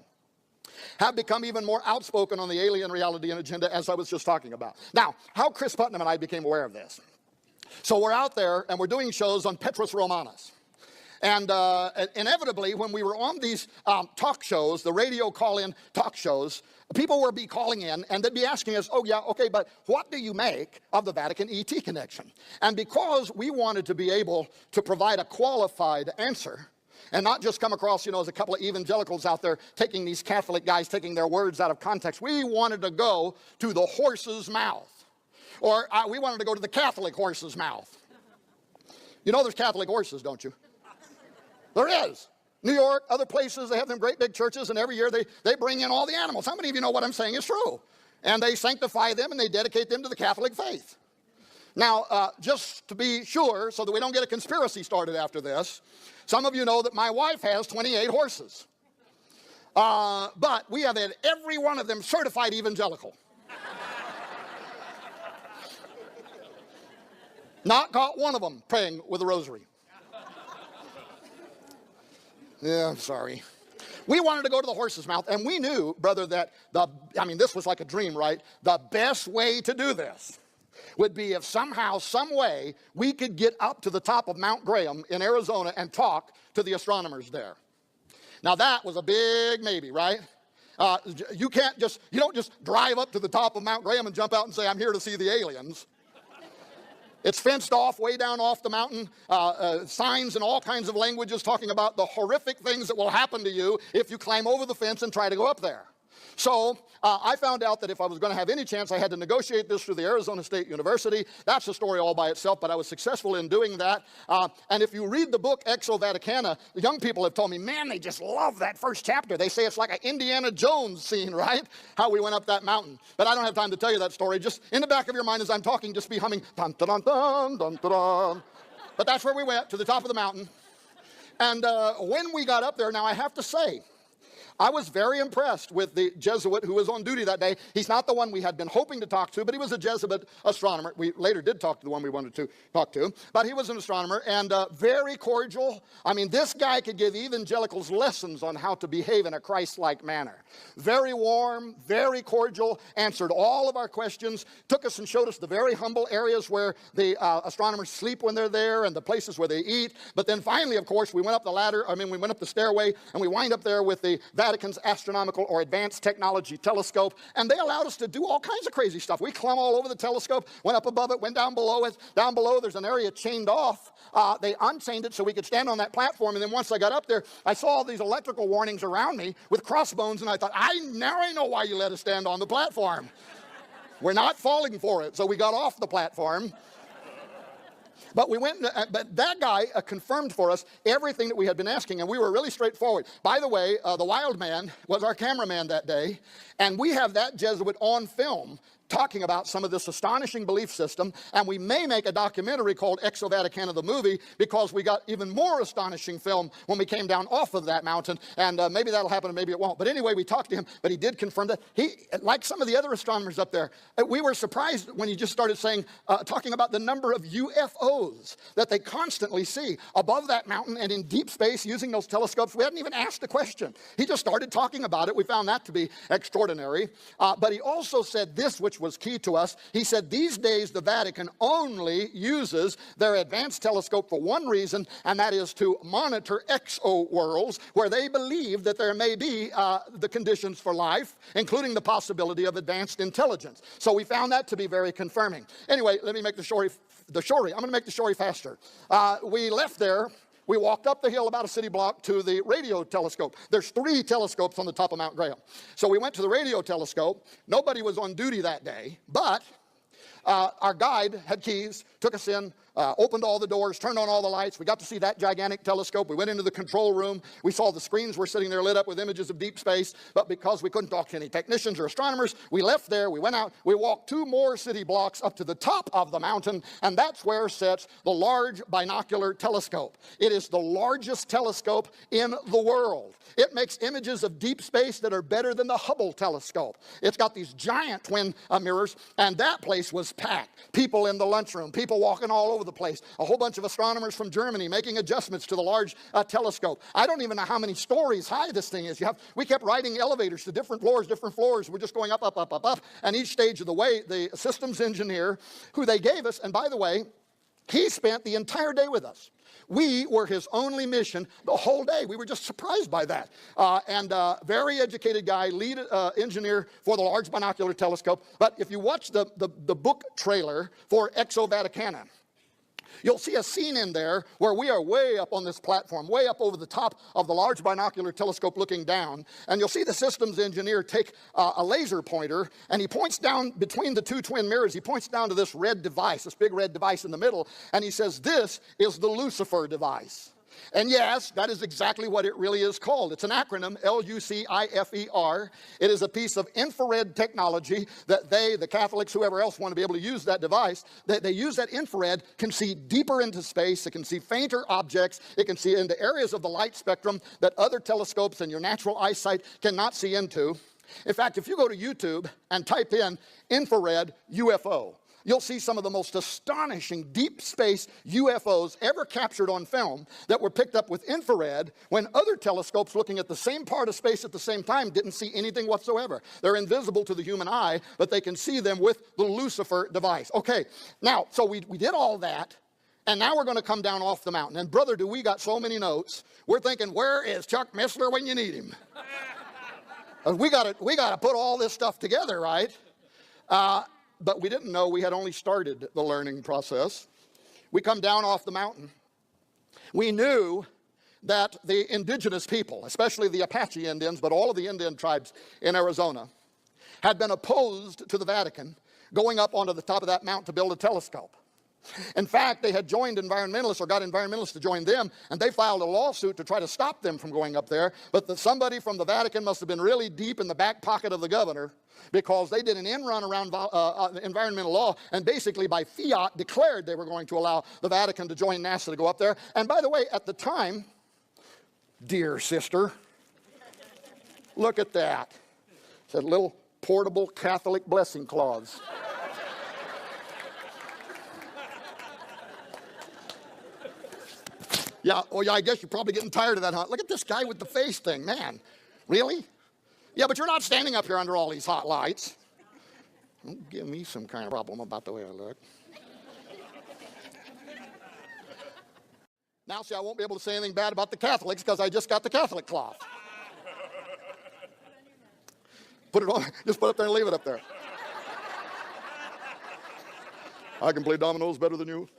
have become even more outspoken on the alien reality and agenda, as I was just talking about. Now, how Chris Putnam and I became aware of this. So we're out there and we're doing shows on Petrus Romanus. And inevitably, when we were on these talk shows, the radio call-in talk shows, people would be calling in and they'd be asking us, oh yeah, okay, but what do you make of the Vatican ET connection? And because we wanted to be able to provide a qualified answer, and not just come across, as a couple of evangelicals out there taking these Catholic guys, taking their words out of context. We wanted to go to the horse's mouth. Or we wanted to go to the Catholic horse's mouth. You know there's Catholic horses, don't you? There is. New York, other places, they have them great big churches, and every year they bring in all the animals. How many of you know what I'm saying is true? And they sanctify them and they dedicate them to the Catholic faith. Now, just to be sure, so that we don't get a conspiracy started after this, some of you know that my wife has 28 horses. But we have had every one of them certified evangelical. Not caught one of them praying with a rosary. Yeah, I'm sorry. We wanted to go to the horse's mouth, and we knew, brother, that this was like a dream, right? The best way to do this would be if somehow, some way, we could get up to the top of Mount Graham in Arizona and talk to the astronomers there. Now that was a big maybe, right? You don't just drive up to the top of Mount Graham and jump out and say, I'm here to see the aliens. It's fenced off way down off the mountain, signs and all kinds of languages talking about the horrific things that will happen to you if you climb over the fence and try to go up there. So I found out that if I was going to have any chance, I had to negotiate this through the Arizona State University. That's a story all by itself, but I was successful in doing that. And if you read the book Exo Vaticana, the young people have told me, man, they just love that first chapter. They say it's like an Indiana Jones scene, right? How we went up that mountain. But I don't have time to tell you that story. Just in the back of your mind as I'm talking, just be humming, dun, dun, dun, dun, dun, dun. But that's where we went, to the top of the mountain. And when we got up there, now I have to say, I was very impressed with the Jesuit who was on duty that day. He's not the one we had been hoping to talk to, but he was a Jesuit astronomer. We later did talk to the one we wanted to talk to, but he was an astronomer and very cordial. I mean, this guy could give evangelicals lessons on how to behave in a Christ-like manner. Very warm, very cordial, answered all of our questions, took us and showed us the very humble areas where the astronomers sleep when they're there and the places where they eat. But then finally, of course, we went up the stairway, and we wind up there with the Vaticans Astronomical or Advanced Technology Telescope, and they allowed us to do all kinds of crazy stuff. We climbed all over the telescope, went up above it, went down below it. Down below, there's an area chained off. They unchained it so we could stand on that platform, and then once I got up there, I saw all these electrical warnings around me with crossbones, and I thought, now I know why you let us stand on the platform. We're not falling for it, so we got off the platform. But but that guy confirmed for us everything that we had been asking, and we were really straightforward. By the way, the wild man was our cameraman that day, and we have that Jesuit on film talking about some of this astonishing belief system, and we may make a documentary called Exo-Vaticana the movie, because we got even more astonishing film when we came down off of that mountain, and maybe that'll happen and maybe it won't. But anyway, we talked to him, but he did confirm that. He, like some of the other astronomers up there, we were surprised when he just started talking about the number of UFOs that they constantly see above that mountain and in deep space using those telescopes. We hadn't even asked the question. He just started talking about it. We found that to be extraordinary. But he also said this, which was key to us. He said these days the Vatican only uses their advanced telescope for one reason, and that is to monitor exo-worlds where they believe that there may be the conditions for life, including the possibility of advanced intelligence. So we found that to be very confirming. Anyway, let me make the story. I'm going to make the story faster. We left there. We walked up the hill about a city block to the radio telescope. There's 3 telescopes on the top of Mount Graham. So we went to the radio telescope. Nobody was on duty that day, but our guide had keys, took us in, opened all the doors, turned on all the lights. We got to see that gigantic telescope. We went into the control room. We saw the screens were sitting there lit up with images of deep space, but because we couldn't talk to any technicians or astronomers, we left there, we went out, we walked 2 more city blocks up to the top of the mountain, and that's where sits the large binocular telescope. It is the largest telescope in the world. It makes images of deep space that are better than the Hubble telescope. It's got these giant twin mirrors, and that place was packed. People in the lunchroom, people walking all over the place, a whole bunch of astronomers from Germany making adjustments to the large telescope. I don't even know how many stories high this thing is. We kept riding elevators to different floors. We're just going up, up, up, up, up, and each stage of the way, the systems engineer who they gave us, and by the way, he spent the entire day with us. We were his only mission the whole day. We were just surprised by that. Very educated guy, lead engineer for the Large Binocular Telescope. But if you watch the book trailer for Exo-Vaticana, you'll see a scene in there where we are way up on this platform, way up over the top of the Large Binocular Telescope looking down, and you'll see the systems engineer take a laser pointer, and he points down between the 2 twin mirrors. He points down to this red device, this big red device in the middle, and he says, "This is the Lucifer device." And yes, that is exactly what it really is called. It's an acronym, L-U-C-I-F-E-R. It is a piece of infrared technology that the Catholics, whoever else want to be able to use that device, they use that infrared, can see deeper into space, it can see fainter objects, it can see into areas of the light spectrum that other telescopes and your natural eyesight cannot see into. In fact, if you go to YouTube and type in infrared UFO, you'll see some of the most astonishing deep space UFOs ever captured on film that were picked up with infrared when other telescopes looking at the same part of space at the same time didn't see anything whatsoever. They're invisible to the human eye, but they can see them with the Lucifer device. Okay, now, so we did all that, and now we're going to come down off the mountain. And brother, do we got so many notes. We're thinking, where is Chuck Missler when you need him? we got to put all this stuff together, right? But we didn't know we had only started the learning process. We come down off the mountain. We knew that the indigenous people, especially the Apache Indians, but all of the Indian tribes in Arizona, had been opposed to the Vatican going up onto the top of that mountain to build a telescope. In fact, they had joined environmentalists, or got environmentalists to join them, and they filed a lawsuit to try to stop them from going up there. But somebody from the Vatican must have been really deep in the back pocket of the governor, because they did an end run around environmental law, and basically by fiat declared they were going to allow the Vatican to join NASA to go up there. And by the way, at the time, dear sister, Look at that. It's a little portable Catholic blessing clause. Yeah, oh yeah, I guess you're probably getting tired of that, huh? Look at this guy with the face thing, man. Really? Yeah, but you're not standing up here under all these hot lights. Don't give me some kind of problem about the way I look. Now, see, I won't be able to say anything bad about the Catholics because I just got the Catholic cloth. Put it on, just put it up there and leave it up there. I can play dominoes better than you.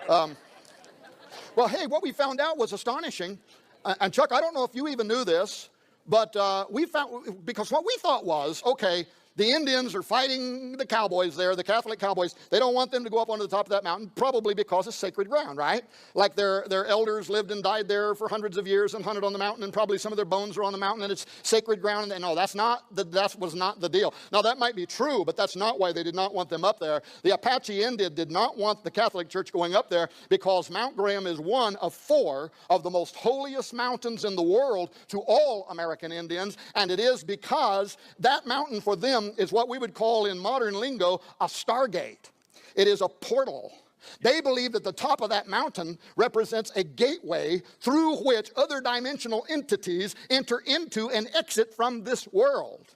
Well, hey, what we found out was astonishing. And Chuck, I don't know if you even knew this, but we found, because what we thought was, okay, the Indians are fighting the cowboys there, the Catholic cowboys. They don't want them to go up onto the top of that mountain, probably because it's sacred ground, right? Like their elders lived and died there for hundreds of years and hunted on the mountain, and probably some of their bones are on the mountain, and it's sacred ground. And no, that was not the deal. Now, that might be true, but that's not why they did not want them up there. The Apache Indian did not want the Catholic Church going up there because Mount Graham is one of 4 of the most holiest mountains in the world to all American Indians, and it is because that mountain for them is what we would call in modern lingo a stargate. It is a portal. They believe that the top of that mountain represents a gateway through which other dimensional entities enter into and exit from this world.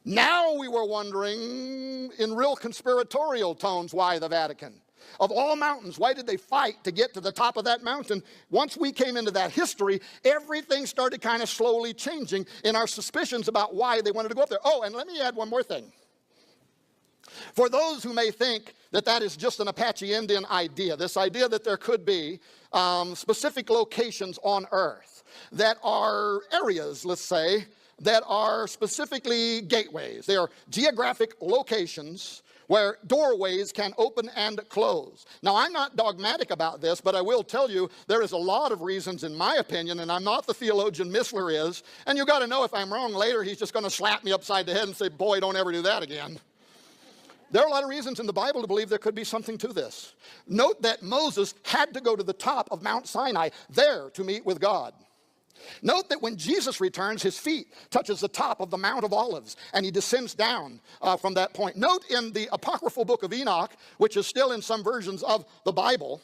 Now we were wondering in real conspiratorial tones why the Vatican. Of all mountains, why did they fight to get to the top of that mountain? Once we came into that history, everything started kind of slowly changing in our suspicions about why they wanted to go up there. Oh, and let me add one more thing. For those who may think that that is just an Apache Indian idea, this idea that there could be specific locations on Earth that are areas, let's say, that are specifically gateways. They are geographic locations where doorways can open and close. Now, I'm not dogmatic about this, but I will tell you there is a lot of reasons, in my opinion, and I'm not the theologian Missler is, and you got to know if I'm wrong later, he's just going to slap me upside the head and say, boy, don't ever do that again. There are a lot of reasons in the Bible to believe there could be something to this. Note that Moses had to go to the top of Mount Sinai there to meet with God. Note that when Jesus returns, his feet touches the top of the Mount of Olives, and he descends down from that point. Note in the apocryphal book of Enoch, which is still in some versions of the Bible,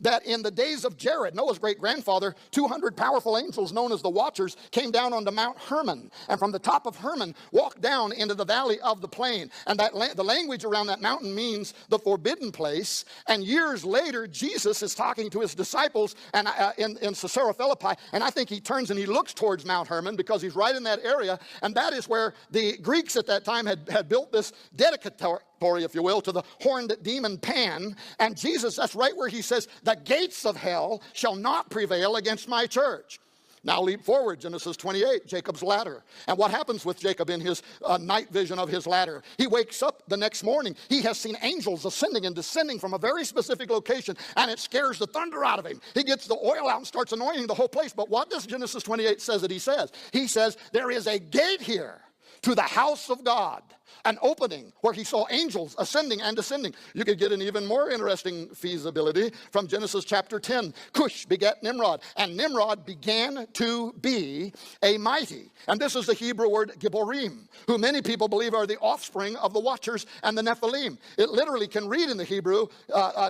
that in the days of Jared, Noah's great-grandfather, 200 powerful angels known as the Watchers came down onto Mount Hermon, and from the top of Hermon walked down into the valley of the plain. And the language around that mountain means the forbidden place. And years later, Jesus is talking to his disciples and in Caesarea Philippi, and I think he turns and he looks towards Mount Hermon because he's right in that area, and that is where the Greeks at that time had built this dedicatory, if you will, to the horned demon Pan. And Jesus, that's right where he says, the gates of hell shall not prevail against my church. Now leap forward, Genesis 28, Jacob's ladder. And what happens with Jacob in his night vision of his ladder? He wakes up the next morning. He has seen angels ascending and descending from a very specific location, and it scares the thunder out of him. He gets the oil out and starts anointing the whole place. But what does Genesis 28 says that he says? He says, there is a gate here to the house of God, an opening where he saw angels ascending and descending. You could get an even more interesting feasibility from Genesis chapter 10. Cush begat Nimrod, and Nimrod began to be a mighty. And this is the Hebrew word Gibborim, who many people believe are the offspring of the Watchers and the Nephilim. It literally can read in the Hebrew,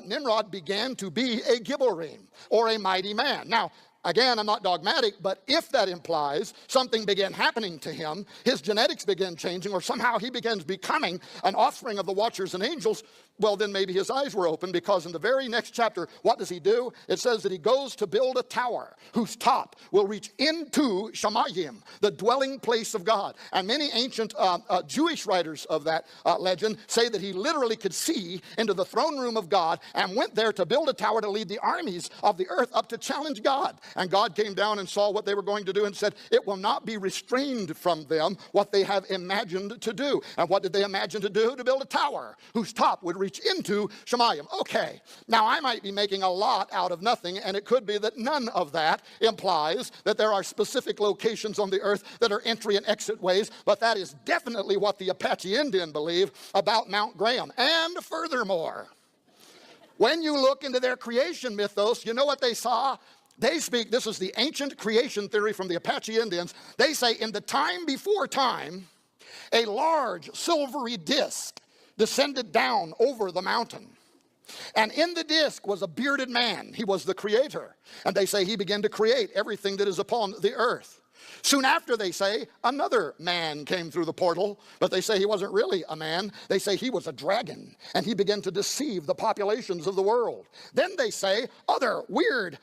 Nimrod began to be a Gibborim, or a mighty man. Now, again, I'm not dogmatic, but if that implies something began happening to him, his genetics began changing, or somehow he begins becoming an offspring of the Watchers and angels, well, then maybe his eyes were open, because in the very next chapter, what does he do? It says that he goes to build a tower whose top will reach into Shamayim, the dwelling place of God. And many ancient Jewish writers of that legend say that he literally could see into the throne room of God and went there to build a tower to lead the armies of the earth up to challenge God. And God came down and saw what they were going to do and said, it will not be restrained from them what they have imagined to do. And what did they imagine to do? To build a tower whose top would reach into Shamayim. Okay, now I might be making a lot out of nothing, and it could be that none of that implies that there are specific locations on the earth that are entry and exit ways, but that is definitely what the Apache Indian believe about Mount Graham. And furthermore, when you look into their creation mythos, you know what they saw? They speak, this is the ancient creation theory from the Apache Indians. They say in the time before time, a large silvery disc descended down over the mountain. And in the disc was a bearded man. He was the creator. And they say he began to create everything that is upon the earth. Soon after, they say, another man came through the portal, but they say he wasn't really a man. They say he was a dragon, and he began to deceive the populations of the world. Then they say other weird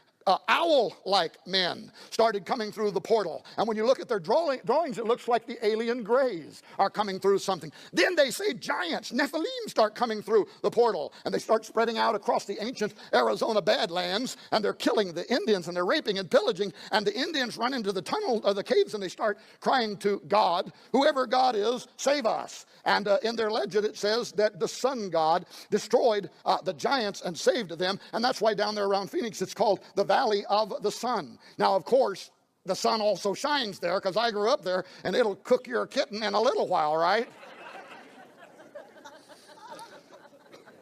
owl-like men started coming through the portal. And when you look at their drawings, it looks like the alien grays are coming through something. Then they say giants, Nephilim, start coming through the portal. And they start spreading out across the ancient Arizona Badlands. And they're killing the Indians, and they're raping and pillaging. And the Indians run into the tunnel or the caves, and they start crying to God, whoever God is, save us. And in their legend, it says that the sun god destroyed the giants and saved them. And that's why down there around Phoenix, it's called the Valley of the Sun. Now, of course, the sun also shines there, because I grew up there, and it'll cook your kitten in a little while, right?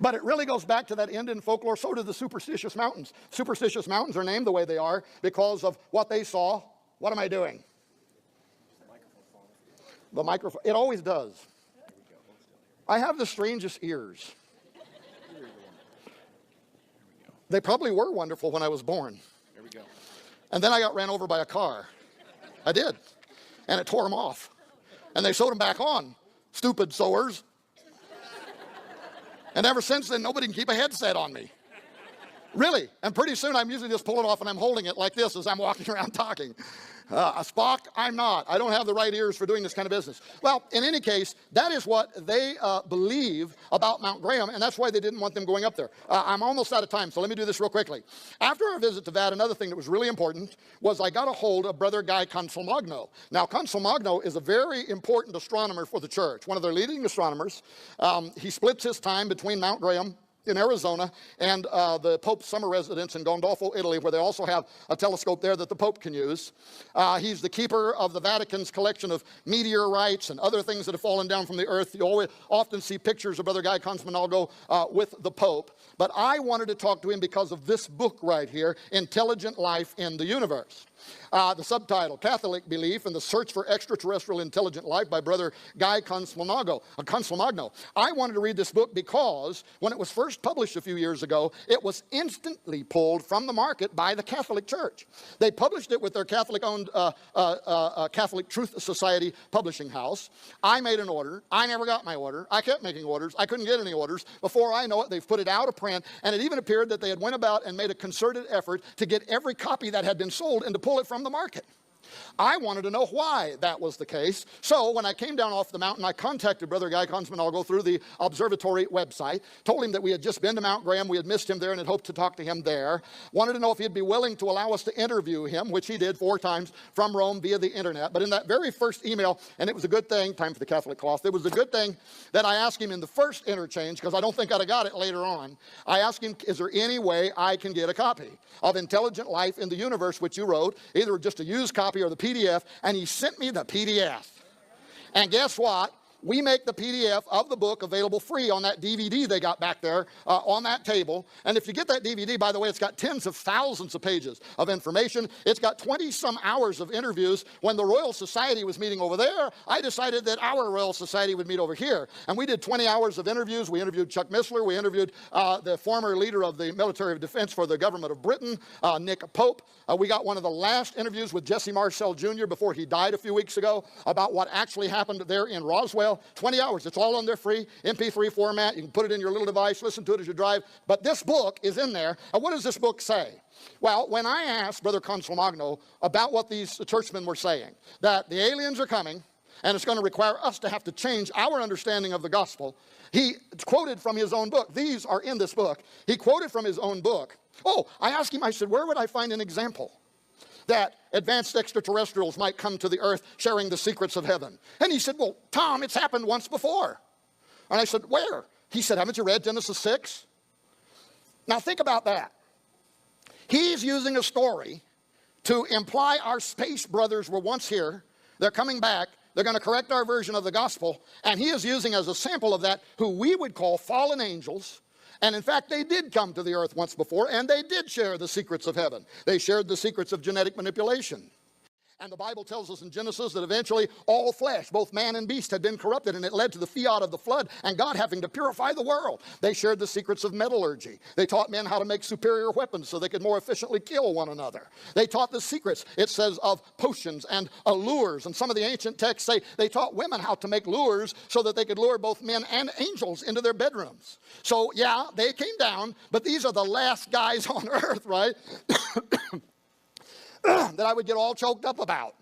But it really goes back to that Indian folklore. So do the superstitious mountains. Superstitious mountains are named the way they are because of what they saw. What am I doing? The microphone. It always does. I have the strangest ears. They probably were wonderful when I was born. There we go. And then I got ran over by a car. I did. And it tore them off. And they sewed them back on. Stupid sewers. And ever since then, nobody can keep a headset on me. Really. And pretty soon, I'm usually just pulling off, and I'm holding it like this as I'm walking around talking. A Spock, I'm not. I don't have the right ears for doing this kind of business. Well, in any case, that is what they believe about Mount Graham, and that's why they didn't want them going up there. I'm almost out of time, so let me do this real quickly. After our visit to Vat, another thing that was really important was I got a hold of Brother Guy Consolmagno. Now, Consolmagno is a very important astronomer for the church, one of their leading astronomers. He splits his time between Mount Graham in Arizona and the Pope's summer residence in Gandolfo, Italy, where they also have a telescope there that the Pope can use. He's the keeper of the Vatican's collection of meteorites and other things that have fallen down from the earth. You often see pictures of Brother Guy Consolmagno with the Pope. But I wanted to talk to him because of this book right here, Intelligent Life in the Universe. The subtitle, Catholic Belief and the Search for Extraterrestrial Intelligent Life by Brother Guy Consolmagno. I wanted to read this book because when it was first published a few years ago, it was instantly pulled from the market by the Catholic Church. They published it with their Catholic-owned Catholic Truth Society publishing house. I made an order. I never got my order. I kept making orders. I couldn't get any orders. Before I know it, they've put it out of print, and it even appeared that they had went about and made a concerted effort to get every copy that had been sold and to pull it from the market. I wanted to know why that was the case. So when I came down off the mountain, I contacted Brother Guy Consolmagno through the observatory website, told him that we had just been to Mount Graham, we had missed him there and had hoped to talk to him there. Wanted to know if he'd be willing to allow us to interview him, which he did 4 times from Rome via the internet. But in that very first email, and it was a good thing, time for the Catholic cloth, it was a good thing that I asked him in the first interchange, because I don't think I'd have got it later on. I asked him, is there any way I can get a copy of Intelligent Life in the Universe, which you wrote, either just a used copy or the PDF, and he sent me the PDF. And guess what? We make the PDF of the book available free on that DVD they got back there on that table. And if you get that DVD, by the way, it's got tens of thousands of pages of information. It's got 20-some hours of interviews. When the Royal Society was meeting over there, I decided that our Royal Society would meet over here. And we did 20 hours of interviews. We interviewed Chuck Missler. We interviewed the former leader of the military of defense for the government of Britain, Nick Pope. We got one of the last interviews with Jesse Marcel Jr. before he died a few weeks ago about what actually happened there in Roswell. 20 hours. It's all on there free, MP3 format. You can put it in your little device, listen to it as you drive. But this book is in there. And what does this book say? Well, when I asked Brother Consolmagno about what these churchmen were saying, that the aliens are coming, and it's going to require us to have to change our understanding of the gospel, he quoted from his own book. These are in this book. He quoted from his own book. Oh, I asked him, I said, where would I find an example that advanced extraterrestrials might come to the earth sharing the secrets of heaven? And he said, well, Tom, it's happened once before. And I said, where? He said, haven't you read Genesis 6? Now think about that. He's using a story to imply our space brothers were once here. They're coming back. They're going to correct our version of the gospel. And he is using as a sample of that who we would call fallen angels And in fact, they did come to the earth once before, and they did share the secrets of heaven. They shared the secrets of genetic manipulation. And the Bible tells us in Genesis that eventually all flesh, both man and beast, had been corrupted, and it led to the fiat of the flood and God having to purify the world. They shared the secrets of metallurgy. They taught men how to make superior weapons so they could more efficiently kill one another. They taught the secrets, it says, of potions and allures. And some of the ancient texts say they taught women how to make lures so that they could lure both men and angels into their bedrooms. So yeah, they came down, but these are the last guys on earth, right? That I would get all choked up about,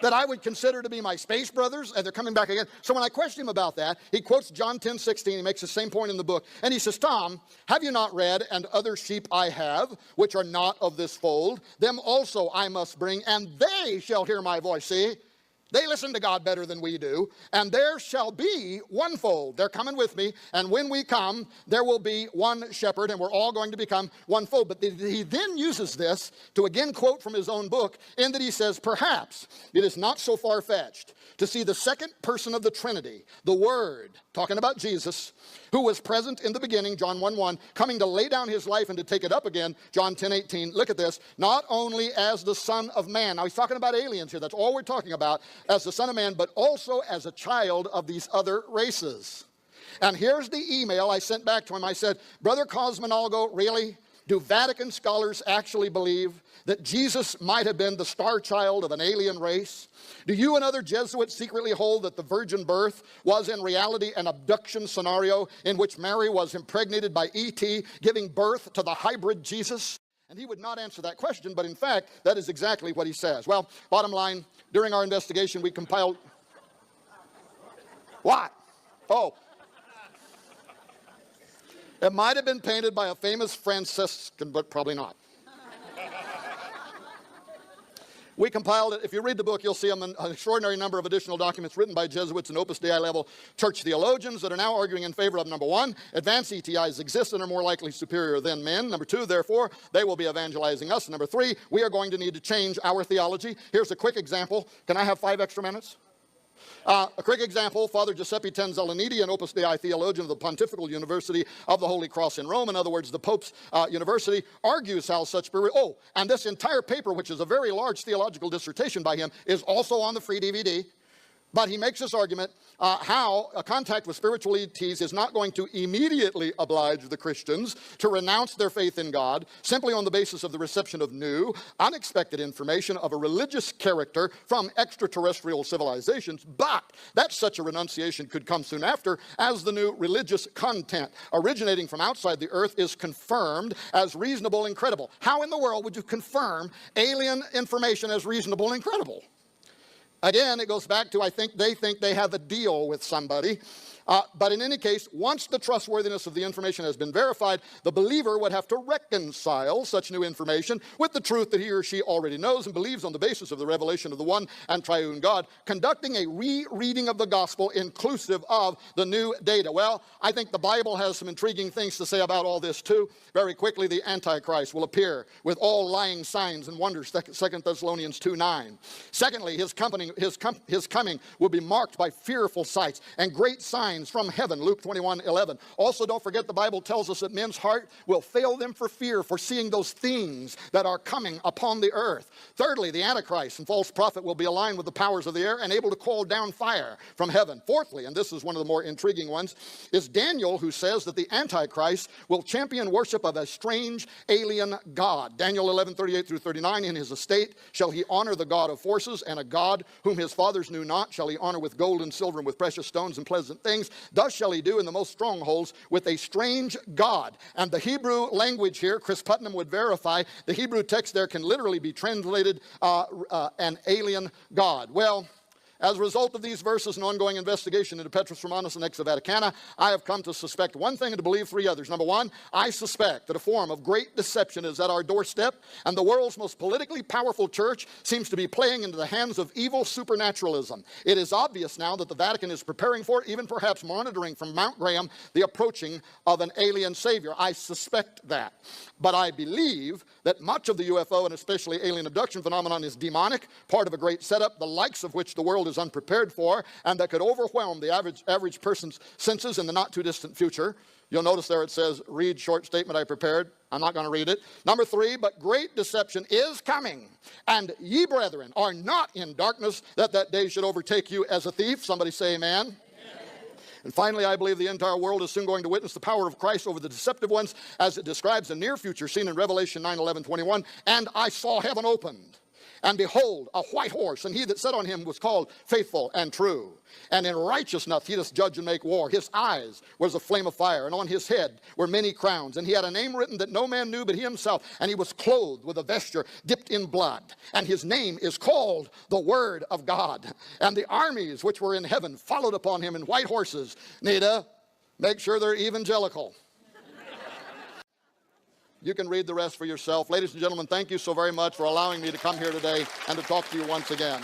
that I would consider to be my space brothers, and they're coming back again. So when I question him about that, he quotes John 10:16. He makes the same point in the book, and he says, Tom, have you not read, and other sheep I have, which are not of this fold, them also I must bring, and they shall hear my voice. See? They listen to God better than we do. And there shall be one fold. They're coming with me. And when we come, there will be one shepherd, and we're all going to become one fold. But he then uses this to again quote from his own book, in that he says, perhaps it is not so far-fetched to see the second person of the Trinity, the Word, talking about Jesus, who was present in the beginning, John 1:1, coming to lay down his life and to take it up again, John 10:18. Look at this. Not only as the Son of Man. Now he's talking about aliens here. That's all we're talking about, as the Son of Man, but also as a child of these other races. And here's the email I sent back to him. I said, Brother Cosmonalgo, really? Do Vatican scholars actually believe that Jesus might have been the star child of an alien race? Do you and other Jesuits secretly hold that the virgin birth was in reality an abduction scenario in which Mary was impregnated by E.T., giving birth to the hybrid Jesus? And he would not answer that question, but in fact, that is exactly what he says. Well, bottom line, during our investigation, we compiled... What? Oh. It might have been painted by a famous Franciscan, but probably not. We compiled it. If you read the book, you'll see an extraordinary number of additional documents written by Jesuits and Opus Dei level church theologians that are now arguing in favor of, number one, advanced ETIs exist and are more likely superior than men. Number two, therefore, they will be evangelizing us. Number three, we are going to need to change our theology. Here's a quick example. Can I have 5 extra minutes? A quick example, Father Giuseppe Tenzellaniti, an Opus Dei theologian of the Pontifical University of the Holy Cross in Rome, in other words, the Pope's university, argues how such... and this entire paper, which is a very large theological dissertation by him, is also on the free DVD. But he makes this argument how a contact with spiritual ETs is not going to immediately oblige the Christians to renounce their faith in God simply on the basis of the reception of new, unexpected information of a religious character from extraterrestrial civilizations, but that such a renunciation could come soon after as the new religious content originating from outside the earth is confirmed as reasonable and credible. How in the world would you confirm alien information as reasonable and credible? Again, it goes back to, I think they have a deal with somebody. But in any case, once the trustworthiness of the information has been verified, the believer would have to reconcile such new information with the truth that he or she already knows and believes on the basis of the revelation of the one and triune God, conducting a rereading of the gospel inclusive of the new data. Well, I think the Bible has some intriguing things to say about all this too. Very quickly, the Antichrist will appear with all lying signs and wonders, 2 Thessalonians 2:9. Secondly, his coming will be marked by fearful sights and great signs from heaven, Luke 21:11. Also, don't forget the Bible tells us that men's heart will fail them for fear for seeing those things that are coming upon the earth. Thirdly, the Antichrist and false prophet will be aligned with the powers of the air and able to call down fire from heaven. Fourthly, and this is one of the more intriguing ones, is Daniel, who says that the Antichrist will champion worship of a strange alien god. Daniel 11:38 through 39, in his estate shall he honor the God of forces, and a God whom his fathers knew not shall he honor with gold and silver and with precious stones and pleasant things. Thus shall he do in the most strongholds with a strange God. And the Hebrew language here, Chris Putnam would verify, the Hebrew text there can literally be translated an alien God. Well, as a result of these verses and ongoing investigation into Petrus Romanus and Ex Vaticana, I have come to suspect one thing and to believe 3 others. Number one, I suspect that a form of great deception is at our doorstep, and the world's most politically powerful church seems to be playing into the hands of evil supernaturalism. It is obvious now that the Vatican is preparing for, even perhaps monitoring from Mount Graham, the approaching of an alien savior. I suspect that. But I believe that much of the UFO and especially alien abduction phenomenon is demonic, part of a great setup, the likes of which the world world is unprepared for and that could overwhelm the average person's senses in the not-too-distant future. You'll notice there it says, read short statement I prepared. I'm not going to read it. Number 3, but great deception is coming. And ye, brethren, are not in darkness, that day should overtake you as a thief. Somebody say amen. And finally, I believe the entire world is soon going to witness the power of Christ over the deceptive ones, as it describes the near future seen in Revelation 9:11-21. And I saw heaven opened, and behold, a white horse, and he that sat on him was called Faithful and True. And in righteousness he doth judge and make war. His eyes was a flame of fire, and on his head were many crowns. And he had a name written that no man knew but he himself. And he was clothed with a vesture dipped in blood. And his name is called the Word of God. And the armies which were in heaven followed upon him in white horses. Nita, make sure they're evangelical. You can read the rest for yourself. Ladies and gentlemen, thank you so very much for allowing me to come here today and to talk to you once again.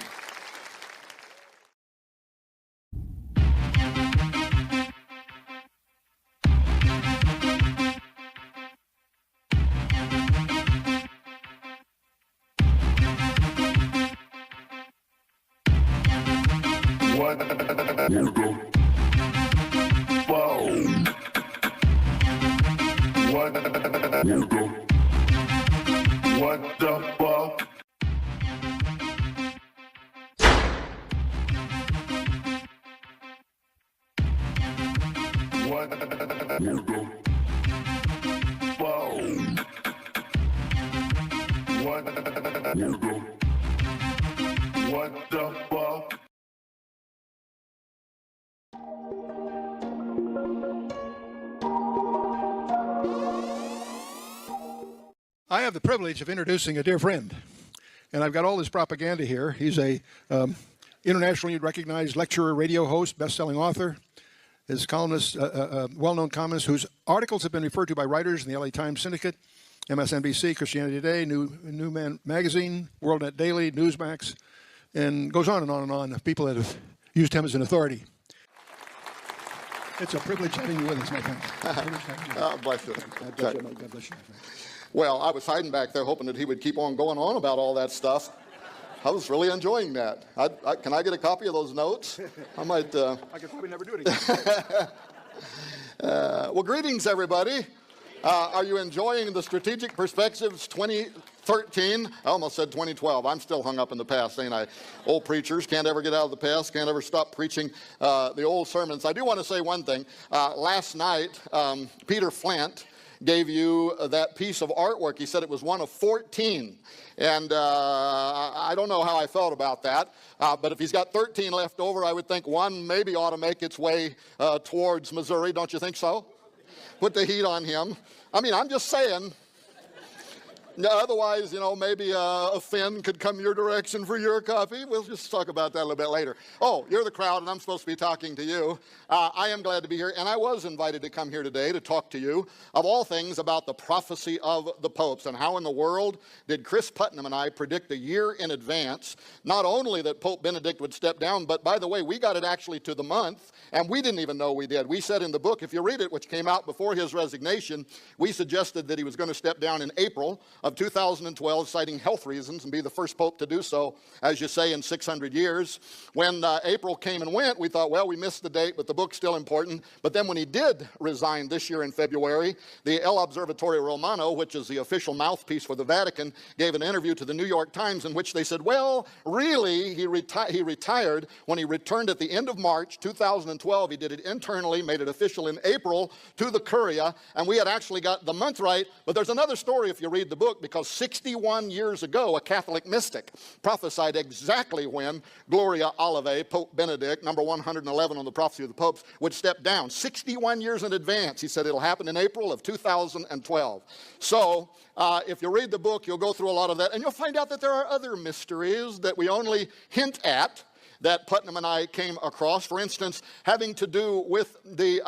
What the fuck? What the fuck? What the fuck? I have the privilege of introducing a dear friend, and I've got all his propaganda here. He's a internationally recognized lecturer, radio host, best-selling author. His columnist, well-known columnist, whose articles have been referred to by writers in the LA Times Syndicate, MSNBC, Christianity Today, New Man Magazine, WorldNet Daily, Newsmax, and goes on and on and on of people that have used him as an authority. It's a privilege having you with us, my friend. God bless you. God bless you, God bless you, my friend. Well, I was hiding back there hoping that he would keep on going on about all that stuff. I was really enjoying that. Can I get a copy of those notes? I might. I could probably never do it again. Well, greetings, everybody. Are you enjoying the Strategic Perspectives 2013? I almost said 2012. I'm still hung up in the past, ain't I? Old preachers can't ever get out of the past, can't ever stop preaching the old sermons. I do want to say one thing. Last night, Peter Flint gave you that piece of artwork. He said it was one of 14. And I don't know how I felt about that. But if he's got 13 left over, I would think one maybe ought to make its way towards Missouri. Don't you think so? Put the heat on him. I mean, I'm just saying. Otherwise, you know, maybe a Finn could come your direction for your copy. We'll just talk about that a little bit later. Oh, you're the crowd, and I'm supposed to be talking to you. I am glad to be here, and I was invited to come here today to talk to you, of all things, about the prophecy of the popes and how in the world did Chris Putnam and I predict a year in advance, not only that Pope Benedict would step down, but by the way, we got it actually to the month, and we didn't even know we did. We said in the book, if you read it, which came out before his resignation, we suggested that he was going to step down in April of 2012, citing health reasons, and be the first pope to do so, as you say, in 600 years. When April came and went, we thought, well, we missed the date, but the book's still important. But then when he did resign this year in February, the El Observatorio Romano, which is the official mouthpiece for the Vatican, gave an interview to the New York Times in which they said, well, really, he retired when he returned at the end of March 2012. He did it internally, made it official in April to the Curia, and we had actually got the month right. But there's another story if you read the book, because 61 years ago, a Catholic mystic prophesied exactly when Gloria Olivae, Pope Benedict, number 111 on the prophecy of the popes, would step down. 61 years in advance. He said it'll happen in April of 2012. So if you read the book, you'll go through a lot of that, and you'll find out that there are other mysteries that we only hint at that Putnam and I came across. For instance, having to do with the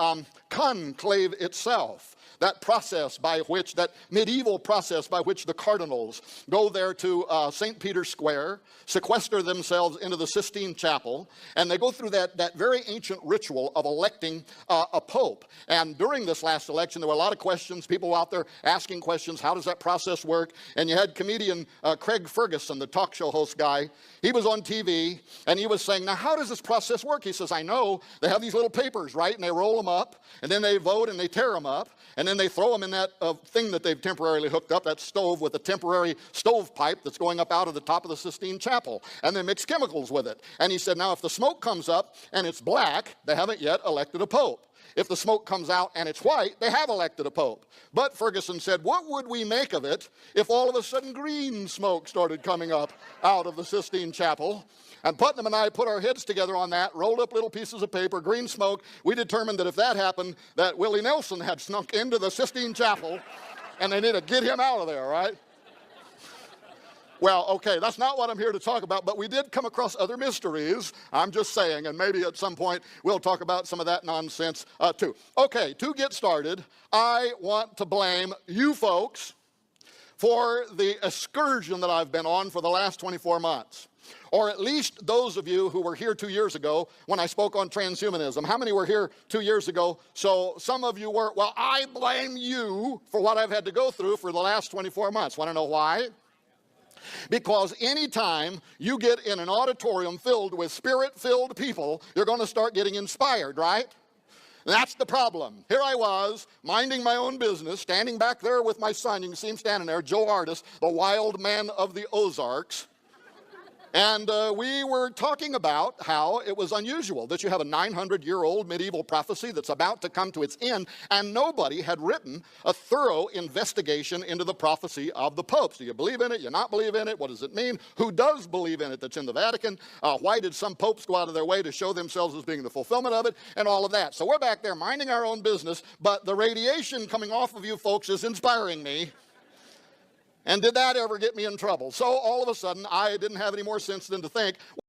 conclave itself. that process by which, that medieval process by which the cardinals go there to St. Peter's Square, sequester themselves into the Sistine Chapel, and they go through that very ancient ritual of electing a pope. And during this last election, there were a lot of questions, people out there asking questions, how does that process work? And you had comedian Craig Ferguson, the talk show host guy. He was on TV, and he was saying, now how does this process work? He says, I know, they have these little papers, right? And they roll them up, and then they vote and they tear them up, and then they throw them in that thing that they've temporarily hooked up, that stove with a temporary stovepipe that's going up out of the top of the Sistine Chapel, and they mix chemicals with it. And he said, now if the smoke comes up and it's black, they haven't yet elected a pope. If the smoke comes out and it's white, they have elected a pope. But Ferguson said, what would we make of it if all of a sudden green smoke started coming up out of the Sistine Chapel? And Putnam and I put our heads together on that, rolled up little pieces of paper, green smoke. We determined that if that happened, that Willie Nelson had snuck into the Sistine Chapel, and they need to get him out of there, right? Well, okay, that's not what I'm here to talk about, but we did come across other mysteries, I'm just saying, and maybe at some point we'll talk about some of that nonsense too. Okay, to get started, I want to blame you folks for the excursion that I've been on for the last 24 months. Or at least those of you who were here 2 years ago when I spoke on transhumanism. How many were here 2 years ago? So some of you were. Well, I blame you for what I've had to go through for the last 24 months. Want to know why? Because anytime you get in an auditorium filled with spirit-filled people, you're going to start getting inspired, right? That's the problem. Here I was, minding my own business, standing back there with my son. You can see him standing there, Joe Artis, the wild man of the Ozarks. And we were talking about how it was unusual that you have a 900-year-old medieval prophecy that's about to come to its end, and nobody had written a thorough investigation into the prophecy of the popes. Do you believe in it? Do you not believe in it? What does it mean? Who does believe in it that's in the Vatican? Why did some popes go out of their way to show themselves as being the fulfillment of it? And all of that. So we're back there minding our own business, but the radiation coming off of you folks is inspiring me. And did that ever get me in trouble? So all of a sudden, I didn't have any more sense than to think,